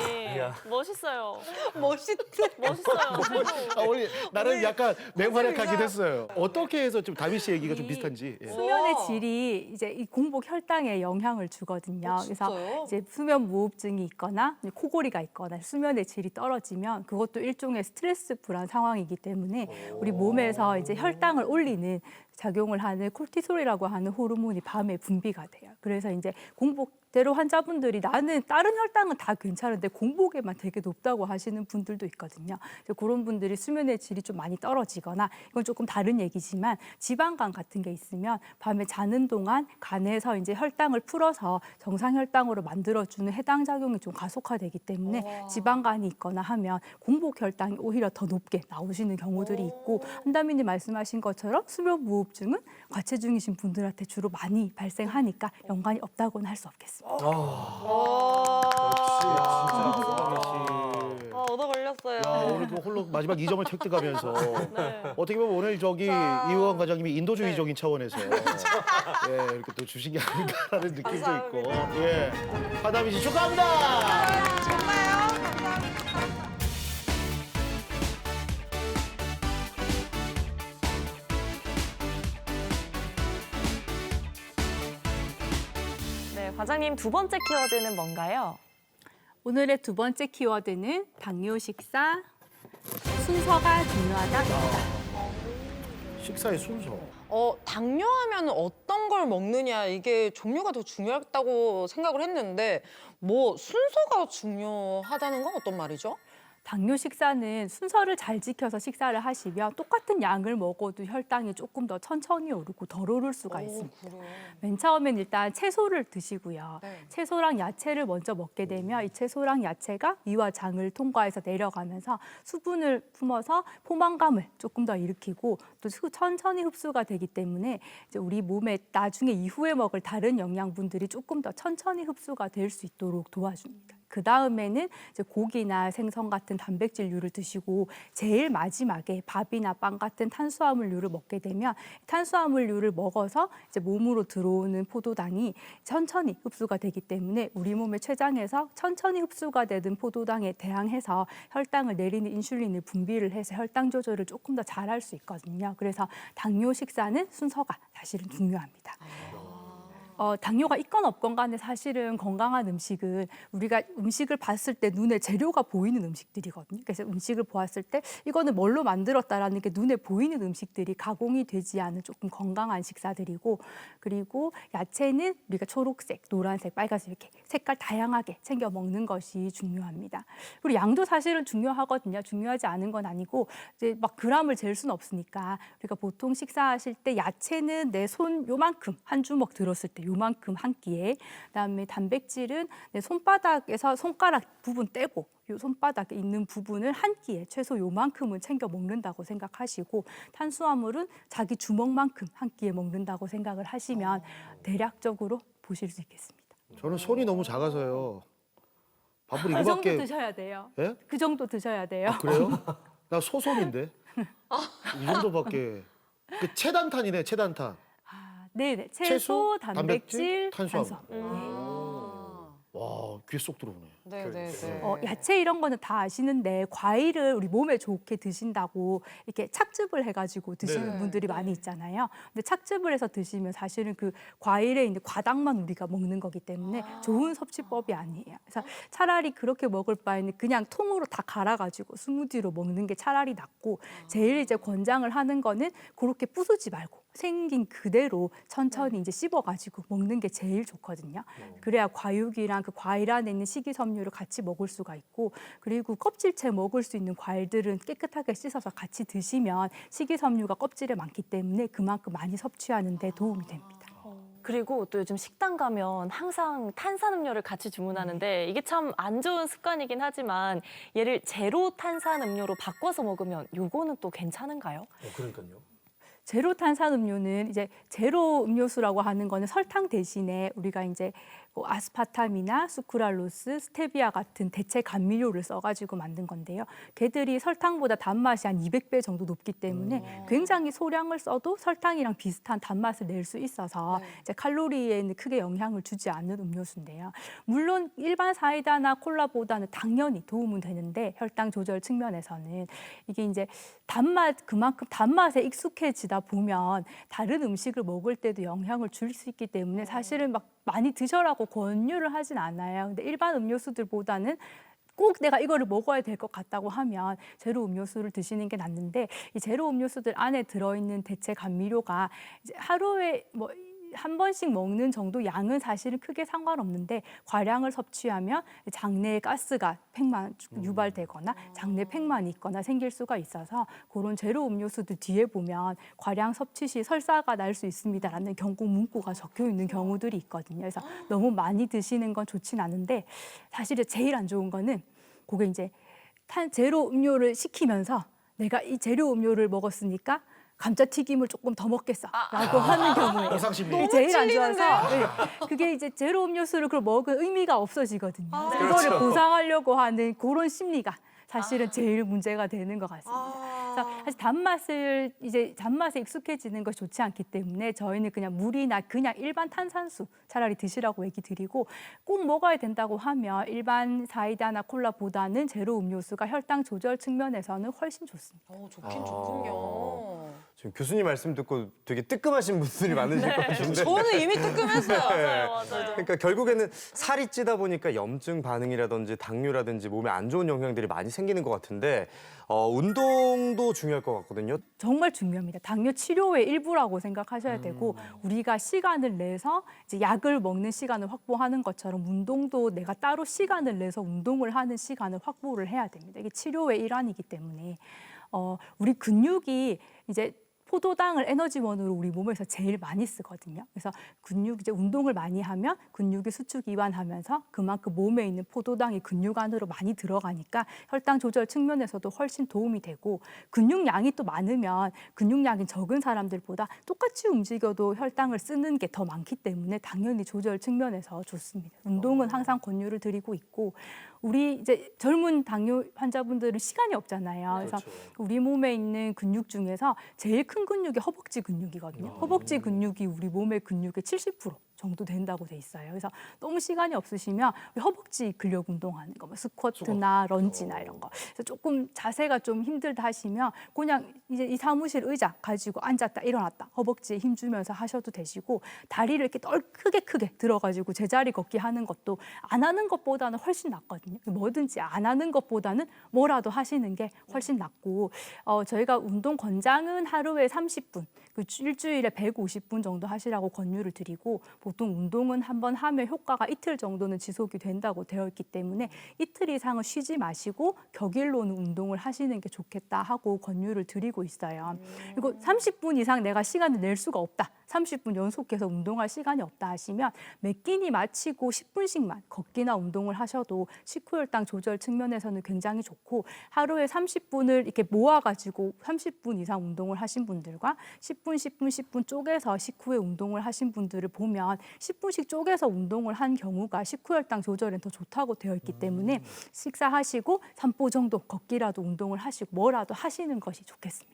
멋있어요.
멋있다.
멋있어요. 최고.
아, 오늘 나름 약간 맹활약하긴 했어요. 어떻게 해서 좀 다미 씨 얘기가 좀 비슷한지. 예.
수면의 질이 이제 이 공복 혈당에 영향을 주거든요. 그래서
진짜요?
이제 수면 무호흡증이 있거나 코골이가 있거나 수면의 질이 떨어지면 그것도 일종의 스트레스 불안 상황이기 때문에 우리 몸에서 이제 혈당을 올리는 작용을 하는 콜티솔이라고 하는 호르몬이 밤에 분비가 돼요. 그래서 이제 공복대로 환자분들이 나는 다른 혈당은 다 괜찮은데 공복에만 되게 높다고 하시는 분들도 있거든요. 그런 분들이 수면의 질이 좀 많이 떨어지거나 이건 조금 다른 얘기지만 지방간 같은 게 있으면 밤에 자는 동안 간에서 이제 혈당을 풀어서 정상 혈당으로 만들어주는 해당 작용이 좀 가속화되기 때문에 지방간이 있거나 하면 공복 혈당이 오히려 더 높게 나오시는 경우들이 있고 한다미님 말씀하신 것처럼 수면 무호흡증은 과체중이신 분들한테 주로 많이 발생하니까 연관이 없다고는 할 수 없겠습니다.
얻어 걸렸어요.
야, 오늘 그 홀로 마지막 2점을 획득하면서 어떻게 보면 오늘 저기
자,
이호원 과장님이 인도주의적인 차원에서 예, 이렇게 또 주신 게 아닌가라는 느낌도 있고 예, 하다미 씨 축하합니다.
정말요? 감사합니다.
네, 과장님 두 번째 키워드는 뭔가요?
오늘의 두 번째 키워드는 당뇨 식사 순서가 중요하다입니다.
식사의 순서.
당뇨하면 어떤 걸 먹느냐 이게 종류가 더 중요하다고 생각을 했는데 뭐 순서가 중요하다는 건 어떤 말이죠?
당뇨 식사는 순서를 잘 지켜서 식사를 하시면 똑같은 양을 먹어도 혈당이 조금 더 천천히 오르고 덜 오를 수가 있습니다. 맨 처음엔 일단 채소를 드시고요.
네.
채소랑 야채를 먼저 먹게 되면 이 채소랑 야채가 위와 장을 통과해서 내려가면서 수분을 품어서 포만감을 조금 더 일으키고 또 천천히 흡수가 되기 때문에 이제 우리 몸에 나중에 이후에 먹을 다른 영양분들이 조금 더 천천히 흡수가 될 수 있도록 도와줍니다. 그 다음에는 이제 고기나 생선 같은 단백질류를 드시고 제일 마지막에 밥이나 빵 같은 탄수화물류를 먹게 되면 탄수화물류를 먹어서 이제 몸으로 들어오는 포도당이 천천히 흡수가 되기 때문에 우리 몸의 췌장에서 천천히 흡수가 되는 포도당에 대항해서 혈당을 내리는 인슐린을 분비를 해서 혈당 조절을 조금 더 잘할 수 있거든요. 그래서 당뇨 식사는 순서가 사실은 중요합니다. 당뇨가 있건 없건 간에 사실은 건강한 음식은 우리가 음식을 봤을 때 눈에 재료가 보이는 음식들이거든요. 그래서 음식을 보았을 때 이거는 뭘로 만들었다라는 게 눈에 보이는 음식들이 가공이 되지 않은 조금 건강한 식사들이고 그리고 야채는 우리가 초록색, 노란색, 빨간색 이렇게 색깔 다양하게 챙겨 먹는 것이 중요합니다. 그리고 양도 사실은 중요하거든요. 중요하지 않은 건 아니고 이제 막 그램을 잴 수는 없으니까 우리가 보통 식사하실 때 야채는 내 손 요만큼 한 주먹 들었을 때 요만큼 한 끼에 그다음에 단백질은 내 손바닥에서 손가락 부분 떼고 요 손바닥에 있는 부분을 한 끼에 최소 요만큼은 챙겨 먹는다고 생각하시고 탄수화물은 자기 주먹만큼 한 끼에 먹는다고 생각을 하시면 대략적으로 보실 수 있겠습니다.
저는 손이 너무 작아서요. 밥을
그 정도
이거밖에.
드셔야 돼요.
예?
그 정도 드셔야 돼요.
그래요? 나 소손인데. 이 정도밖에. 그 체단탄이네, 체단탄.
네네.
채소,
채소,
단백질,
단백질,
탄수화물.
탄수화물.
와, 귀에 쏙 들어오네.
네네네.
야채 이런 거는 다 아시는데 과일을 우리 몸에 좋게 드신다고 이렇게 착즙을 해가지고 드시는
네.
분들이 많이 있잖아요. 근데 착즙을 해서 드시면 사실은 그 과일에 있는 과당만 우리가 먹는 거기 때문에 좋은 섭취법이 아니에요. 그래서 차라리 그렇게 먹을 바에는 그냥 통으로 다 갈아가지고 스무디로 먹는 게 차라리 낫고 제일 이제 권장을 하는 거는 그렇게 부수지 말고 생긴 그대로 천천히 이제 씹어가지고 먹는 게 제일 좋거든요. 그래야 과육이랑 그 과일 안에 있는 식이섬유를 같이 먹을 수가 있고 그리고 껍질째 먹을 수 있는 과일들은 깨끗하게 씻어서 같이 드시면 식이섬유가 껍질에 많기 때문에 그만큼 많이 섭취하는 데 도움이 됩니다.
그리고 또 요즘 식당 가면 항상 탄산음료를 같이 주문하는데 이게 참 안 좋은 습관이긴 하지만 얘를 제로 탄산음료로 바꿔서 먹으면 요거는 또 괜찮은가요?
그러니까요.
제로 탄산음료는 이제 제로 음료수라고 하는 거는 설탕 대신에 우리가 이제 뭐 아스파탐이나 수크랄로스, 스테비아 같은 대체 감미료를 써가지고 만든 건데요. 걔들이 설탕보다 단맛이 한 200배 정도 높기 때문에 굉장히 소량을 써도 설탕이랑 비슷한 단맛을 낼 수 있어서 이제 칼로리에는 크게 영향을 주지 않는 음료수인데요. 물론 일반 사이다나 콜라보다는 당연히 도움은 되는데 혈당 조절 측면에서는 이게 이제 그만큼 단맛에 익숙해지다 보면 다른 음식을 먹을 때도 영향을 줄 수 있기 때문에 사실은 막 많이 드셔라고 권유를 하진 않아요. 근데 일반 음료수들보다는 꼭 내가 이거를 먹어야 될 것 같다고 하면 제로 음료수를 드시는 게 낫는데 이 제로 음료수들 안에 들어있는 대체 감미료가 이제 하루에 뭐 한 번씩 먹는 정도 양은 사실은 크게 상관없는데 과량을 섭취하면 장내에 가스가 유발되거나 장내 팽만이 있거나 생길 수가 있어서 그런 제로 음료수들 뒤에 보면 과량 섭취 시 설사가 날 수 있습니다라는 경고 문구가 적혀 있는 경우들이 있거든요. 그래서 너무 많이 드시는 건 좋진 않은데 사실 제일 안 좋은 거는 그게 이제 제로 음료를 시키면서 내가 이 제로 음료를 먹었으니까 감자튀김을 조금 더 먹겠어라고 하는 경우에
보상심리.
제일 안 좋아서 그게 이제 제로 음료수를 그걸 먹은 의미가 없어지거든요. 그래서 이거를 보상하려고 하는 그런 심리가 사실은 제일 문제가 되는 것 같습니다. 그래서 사실 단맛에 익숙해지는 것이 좋지 않기 때문에 저희는 그냥 물이나 그냥 일반 탄산수 차라리 드시라고 얘기 드리고 꼭 먹어야 된다고 하면 일반 사이다나 콜라보다는 제로 음료수가 혈당 조절 측면에서는 훨씬 좋습니다.
좋긴 좋군요.
지금 교수님 말씀 듣고 되게 뜨끔하신 분들이 많으실 것 같은데.
저는 이미 뜨끔했어요.
맞아요.
그러니까 결국에는 살이 찌다 보니까 염증 반응이라든지 당뇨라든지 몸에 안 좋은 영향들이 많이 생기는 것 같은데 운동도 중요할 것 같거든요.
정말 중요합니다. 당뇨 치료의 일부라고 생각하셔야 되고 우리가 시간을 내서 이제 약을 먹는 시간을 확보하는 것처럼 운동도 내가 따로 시간을 내서 운동을 하는 시간을 확보를 해야 됩니다. 이게 치료의 일환이기 때문에 우리 근육이 이제 포도당을 에너지원으로 우리 몸에서 제일 많이 쓰거든요. 그래서 이제 운동을 많이 하면 근육이 수축 이완하면서 그만큼 몸에 있는 포도당이 근육 안으로 많이 들어가니까 혈당 조절 측면에서도 훨씬 도움이 되고 근육량이 또 많으면 근육량이 적은 사람들보다 똑같이 움직여도 혈당을 쓰는 게 더 많기 때문에 당연히 조절 측면에서 좋습니다. 운동은 항상 권유를 드리고 있고 우리 이제 젊은 당뇨 환자분들은 시간이 없잖아요. 그래서 우리 몸에 있는 근육 중에서 제일 큰 근육이 허벅지 근육이거든요. 허벅지 근육이 우리 몸의 근육의 70% 정도 된다고 돼 있어요. 그래서 너무 시간이 없으시면 허벅지 근력 운동하는 거, 뭐 스쿼트나 런지나 이런 거. 그래서 조금 자세가 좀 힘들다 하시면 그냥 이제 이 사무실 의자 가지고 앉았다 일어났다 허벅지에 힘 주면서 하셔도 되시고 다리를 이렇게 크게 들어가지고 제자리 걷기 하는 것도 안 하는 것보다는 훨씬 낫거든요. 뭐든지 안 하는 것보다는 뭐라도 하시는 게 훨씬 낫고 저희가 운동 권장은 하루에 30분, 일주일에 150분 정도 하시라고 권유를 드리고 보통 운동은 한번 하면 효과가 이틀 정도는 지속이 된다고 되어 있기 때문에 이틀 이상은 쉬지 마시고 격일로는 운동을 하시는 게 좋겠다 하고 권유를 드리고 있어요. 그리고 30분 이상 내가 시간을 낼 수가 없다. 30분 연속해서 운동할 시간이 없다 하시면 몇 끼니 마치고 10분씩만 걷기나 운동을 하셔도 식후혈당 조절 측면에서는 굉장히 좋고 하루에 30분을 이렇게 모아가지고 30분 이상 운동을 하신 분들과 10분 쪼개서 식후에 운동을 하신 분들을 보면 10분씩 쪼개서 운동을 한 경우가 식후혈당 조절엔 더 좋다고 되어 있기 때문에 식사하시고 산보 정도 걷기라도 운동을 하시고 뭐라도 하시는 것이 좋겠습니다.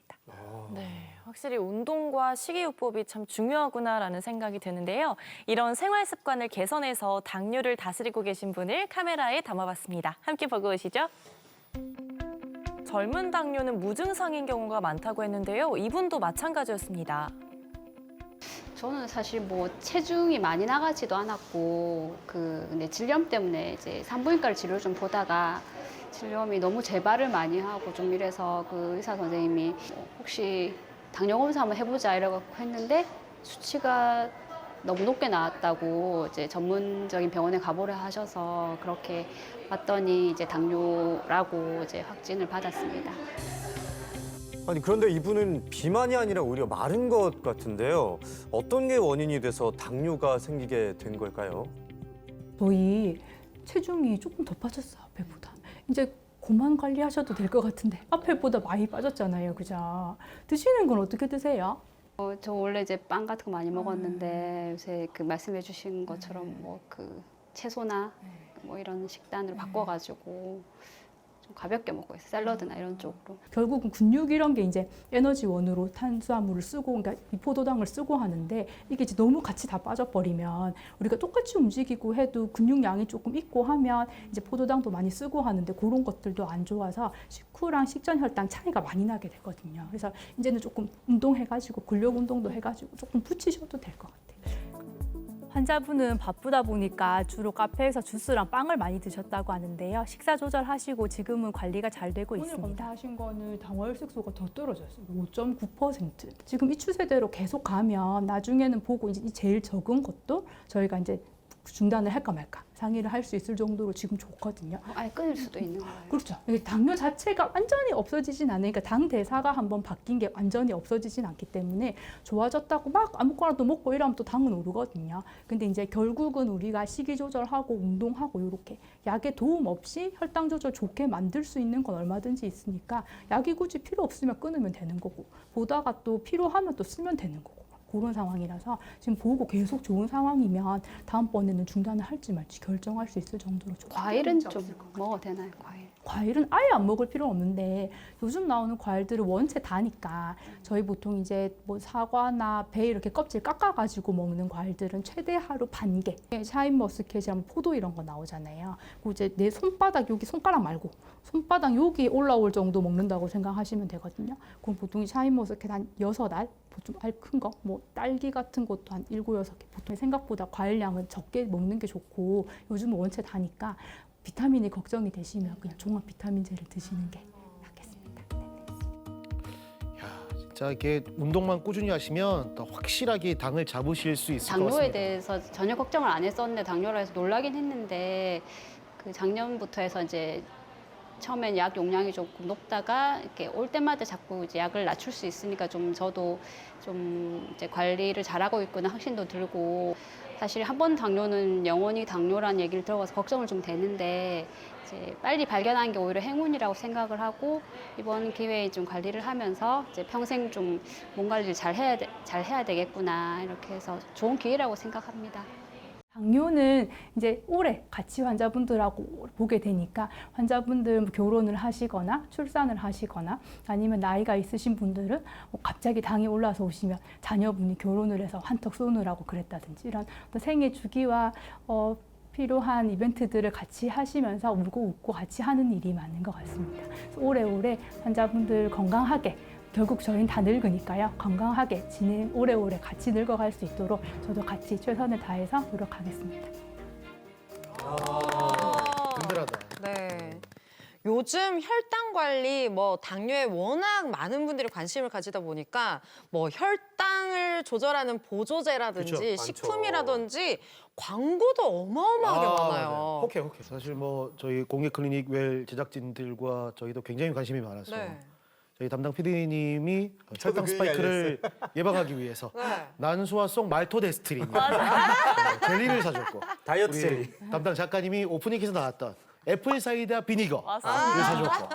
네, 확실히 운동과 식이요법이 참 중요하구나라는 생각이 드는데요. 이런 생활 습관을 개선해서 당뇨를 다스리고 계신 분을 카메라에 담아봤습니다. 함께 보고 오시죠. 젊은 당뇨는 무증상인 경우가 많다고 했는데요. 이분도 마찬가지였습니다.
저는 사실 뭐 체중이 많이 나가지도 않았고 근데 질염 때문에 이제 산부인과를 진료를 좀 보다가 질염이 너무 재발을 많이 하고 좀 이래서 그 의사 선생님이 혹시 당뇨 검사 한번 해보자 이러고 했는데 수치가 너무 높게 나왔다고 이제 전문적인 병원에 가보려 하셔서 그렇게 왔더니 이제 당뇨라고 이제 확진을 받았습니다.
아니 그런데 이분은 비만이 아니라 오히려 마른 것 같은데요. 어떤 게 원인이 돼서 당뇨가 생기게 된 걸까요?
저희 체중이 조금 더 빠졌어요, 앞에보다. 이제 그만 관리하셔도 될 것 같은데 앞에보다 많이 빠졌잖아요, 그죠? 드시는 건 어떻게 드세요?
저 원래 이제 빵 같은 거 많이 먹었는데 요새 그 말씀해 주신 것처럼 뭐 그 채소나 뭐 이런 식단으로 바꿔가지고 좀 가볍게 먹고 있어요. 샐러드나 이런 쪽으로.
결국은 근육 이런 게 이제 에너지원으로 탄수화물을 쓰고, 그러니까 이 포도당을 쓰고 하는데 이게 이제 너무 같이 다 빠져버리면 우리가 똑같이 움직이고 해도 근육량이 조금 있고 하면 이제 포도당도 많이 쓰고 하는데 그런 것들도 안 좋아서 식후랑 식전 혈당 차이가 많이 나게 되거든요. 그래서 이제는 조금 운동해가지고 근력 운동도 해가지고 조금 붙이셔도 될 것 같아요. 환자분은 바쁘다 보니까 주로 카페에서 주스랑 빵을 많이 드셨다고 하는데요. 식사 조절하시고 지금은 관리가 잘 되고 있습니다. 오늘 검사하신 거는 당화혈색소가 더 떨어졌어요. 5.9%. 지금 이 추세대로 계속 가면 나중에는 보고 이제 제일 적은 것도 저희가 이제 중단을 할까 말까 상의를 할 수 있을 정도로 지금 좋거든요.
아예 끊을 수도 있는 거예요.
그렇죠. 이게 당뇨 자체가 완전히 없어지진 않으니까 당 대사가 한번 바뀐 게 완전히 없어지진 않기 때문에 좋아졌다고 막 아무거나도 먹고 이러면 또 당은 오르거든요. 근데 이제 결국은 우리가 식이 조절하고 운동하고 이렇게 약의 도움 없이 혈당 조절 좋게 만들 수 있는 건 얼마든지 있으니까 약이 굳이 필요 없으면 끊으면 되는 거고 보다가 또 필요하면 또 쓰면 되는 거고. 그런 상황이라서 지금 보고 계속 좋은 상황이면 다음번에는 중단을 할지 말지 결정할 수 있을 정도로 좋아요.
과일은 좀 먹어도 되나요, 과일?
과일은 아예 안 먹을 필요는 없는데 요즘 나오는 과일들은 원체 다니까 저희 보통 이제 뭐 사과나 배 이렇게 껍질 깎아가지고 먹는 과일들은 최대 하루 반 개. 샤인머스켓이랑 포도 이런 거 나오잖아요. 그 이제 내 손바닥 여기 손가락 말고 손바닥 여기 올라올 정도 먹는다고 생각하시면 되거든요. 그럼 보통 샤인머스켓 한 6알, 좀 알 큰 거, 뭐 딸기 같은 것도 한 7, 6개. 보통 생각보다 과일량은 적게 먹는 게 좋고 요즘은 원체 다니까 비타민이 걱정이 되시면 그냥 종합 비타민제를 드시는 게 낫겠습니다.
야, 진짜 이렇게 운동만 꾸준히 하시면 더 확실하게 당을 잡으실 수 있을 것
당뇨에
같습니다.
대해서 전혀 걱정을 안 했었는데 당뇨라 해서 놀라긴 했는데 그 작년부터 해서 이제 처음엔 약 용량이 조금 높다가 이렇게 올 때마다 자꾸 이제 약을 낮출 수 있으니까 좀 저도 좀 이제 관리를 잘하고 있구나 확신도 들고 사실 한 번 당뇨는 영원히 당뇨라는 얘기를 들어봐서 걱정을 좀 되는데 이제 빨리 발견한 게 오히려 행운이라고 생각을 하고 이번 기회에 좀 관리를 하면서 이제 평생 좀 몸 관리를 잘 해야 되겠구나 이렇게 해서 좋은 기회라고 생각합니다.
당뇨는 이제 오래 같이 환자분들하고 보게 되니까 환자분들 결혼을 하시거나 출산을 하시거나 아니면 나이가 있으신 분들은 뭐 갑자기 당이 올라서 오시면 자녀분이 결혼을 해서 한턱 쏘느라고 그랬다든지 이런 생애 주기와 필요한 이벤트들을 같이 하시면서 울고 웃고 같이 하는 일이 많은 것 같습니다. 그래서 오래오래 환자분들 건강하게 결국 저희는 다 늙으니까요. 건강하게 오래오래 같이 늙어갈 수 있도록 저도 같이 최선을 다해서 노력하겠습니다.
든든하다.
네. 요즘 혈당 관리, 뭐 당뇨에 워낙 많은 분들이 관심을 가지다 보니까 뭐 혈당을 조절하는 보조제라든지
그쵸, 많죠.
식품이라든지 광고도 어마어마하게 많아요.
혹해. 사실 뭐 저희 공예 클리닉 웰 제작진들과 저희도 굉장히 관심이 많았어요.
네.
저희 담당 PD님이
저도
혈당
그 얘기
스파이크를 예방하기 위해서
네.
난소화성 말토데스트린 젤리를 사줬고
다이어트
우리
젤리.
담당 작가님이 오프닝에서 나왔던 애플 사이다 비니거를
맞아.
사줬고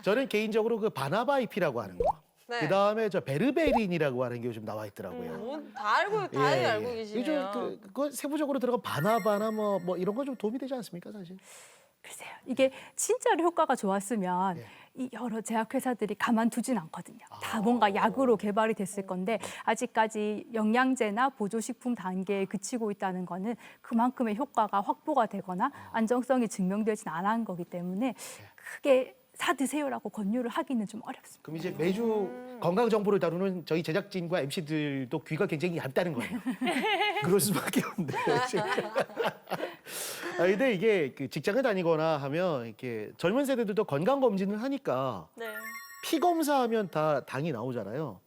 저는 개인적으로 그 바나바이피라고 하는 거
네.
그다음에 저 베르베린이라고 하는 게 요즘 나와 있더라고요.
다 알고 다
예,
알고
예.
계시네요.
요즘 그거 세부적으로 들어간 바나바나 뭐 이런 거 좀 도움이 되지 않습니까 사실?
글쎄요. 이게 진짜로 효과가 좋았으면
네.
이 여러 제약회사들이 가만두진 않거든요. 다 뭔가 약으로 개발이 됐을 건데 아직까지 영양제나 보조식품 단계에 그치고 있다는 거는 그만큼의 효과가 확보가 되거나 안정성이 증명되진 않은 거기 때문에 크게 사 드세요라고 권유를 하기는 좀 어렵습니다.
그럼 이제 매주 건강 정보를 다루는 저희 제작진과 MC들도 귀가 굉장히 얇다는 거예요. 그럴 수밖에 없는데. 근데 이게 그 직장을 다니거나 하면 이렇게 젊은 세대들도 건강 검진을 하니까
네.
피 검사하면 다 당이 나오잖아요.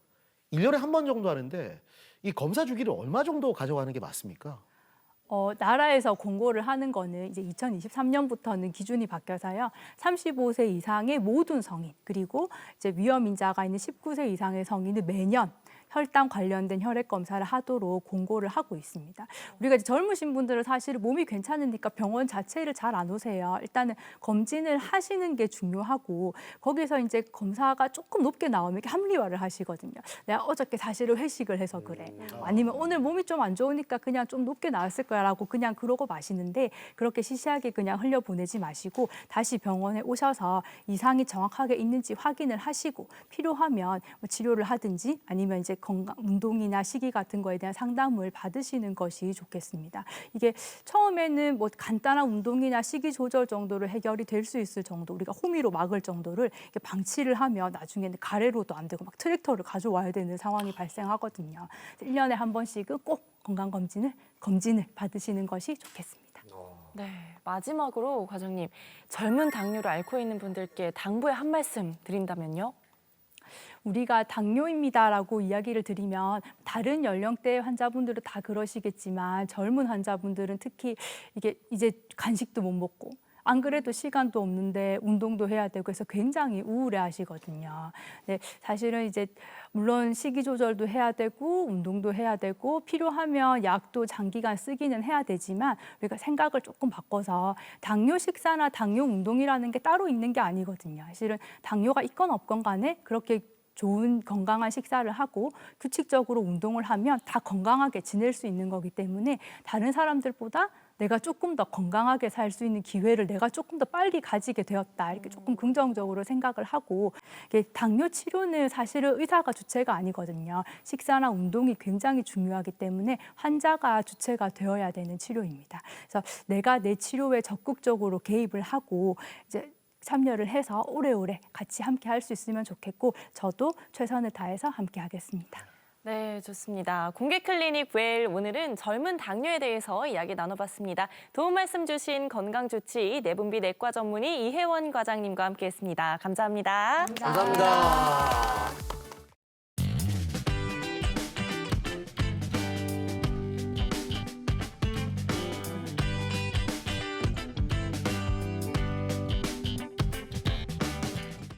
1년에 한 번 정도 하는데 이 검사 주기를 얼마 정도 가져가는 게 맞습니까?
나라에서 공고를 하는 거는 이제 2023년부터는 기준이 바뀌어서요. 35세 이상의 모든 성인 그리고 이제 위험 인자가 있는 19세 이상의 성인은 매년 혈당 관련된 혈액 검사를 하도록 공고를 하고 있습니다. 우리가 이제 젊으신 분들은 사실 몸이 괜찮으니까 병원 자체를 잘 안 오세요. 일단은 검진을 하시는 게 중요하고 거기서 이제 검사가 조금 높게 나오면 이렇게 합리화를 하시거든요. 내가 어저께 사실은 회식을 해서 그래. 아니면 오늘 몸이 좀 안 좋으니까 그냥 좀 높게 나왔을 거야라고 그냥 그러고 마시는데 그렇게 시시하게 그냥 흘려보내지 마시고 다시 병원에 오셔서 이상이 정확하게 있는지 확인을 하시고 필요하면 뭐 치료를 하든지 아니면 이제 건강 운동이나 식이 같은 거에 대한 상담을 받으시는 것이 좋겠습니다. 이게 처음에는 뭐 간단한 운동이나 식이 조절 정도로 해결이 될 수 있을 정도, 우리가 호미로 막을 정도를 이렇게 방치를 하면 나중에는 가래로도 안 되고 막 트랙터를 가져와야 되는 상황이 발생하거든요. 1년에 한 번씩은 꼭 건강검진을 받으시는 것이 좋겠습니다.
네, 마지막으로 과장님, 젊은 당뇨를 앓고 있는 분들께 당부의 한 말씀 드린다면요?
우리가 당뇨입니다라고 이야기를 드리면 다른 연령대 환자분들은 다 그러시겠지만 젊은 환자분들은 특히 이게 이제 간식도 못 먹고 안 그래도 시간도 없는데 운동도 해야 되고 해서 굉장히 우울해 하시거든요. 네, 사실은 이제 물론 식이 조절도 해야 되고 운동도 해야 되고 필요하면 약도 장기간 쓰기는 해야 되지만 우리가 생각을 조금 바꿔서 당뇨 식사나 당뇨 운동이라는 게 따로 있는 게 아니거든요. 사실은 당뇨가 있건 없건 간에 그렇게 좋은 건강한 식사를 하고 규칙적으로 운동을 하면 다 건강하게 지낼 수 있는 거기 때문에 다른 사람들보다 내가 조금 더 건강하게 살 수 있는 기회를 내가 조금 더 빨리 가지게 되었다. 이렇게 조금 긍정적으로 생각을 하고 이게 당뇨 치료는 사실은 의사가 주체가 아니거든요. 식사나 운동이 굉장히 중요하기 때문에 환자가 주체가 되어야 되는 치료입니다. 그래서 내가 내 치료에 적극적으로 개입을 하고 이제 참여를 해서 오래오래 같이 함께 할 수 있으면 좋겠고 저도 최선을 다해서 함께 하겠습니다.
네, 좋습니다. 공개 클리닉 웰 오늘은 젊은 당뇨에 대해서 이야기 나눠봤습니다. 도움 말씀 주신 건강주치 내분비 내과 전문의 이혜원 과장님과 함께했습니다. 감사합니다.
감사합니다.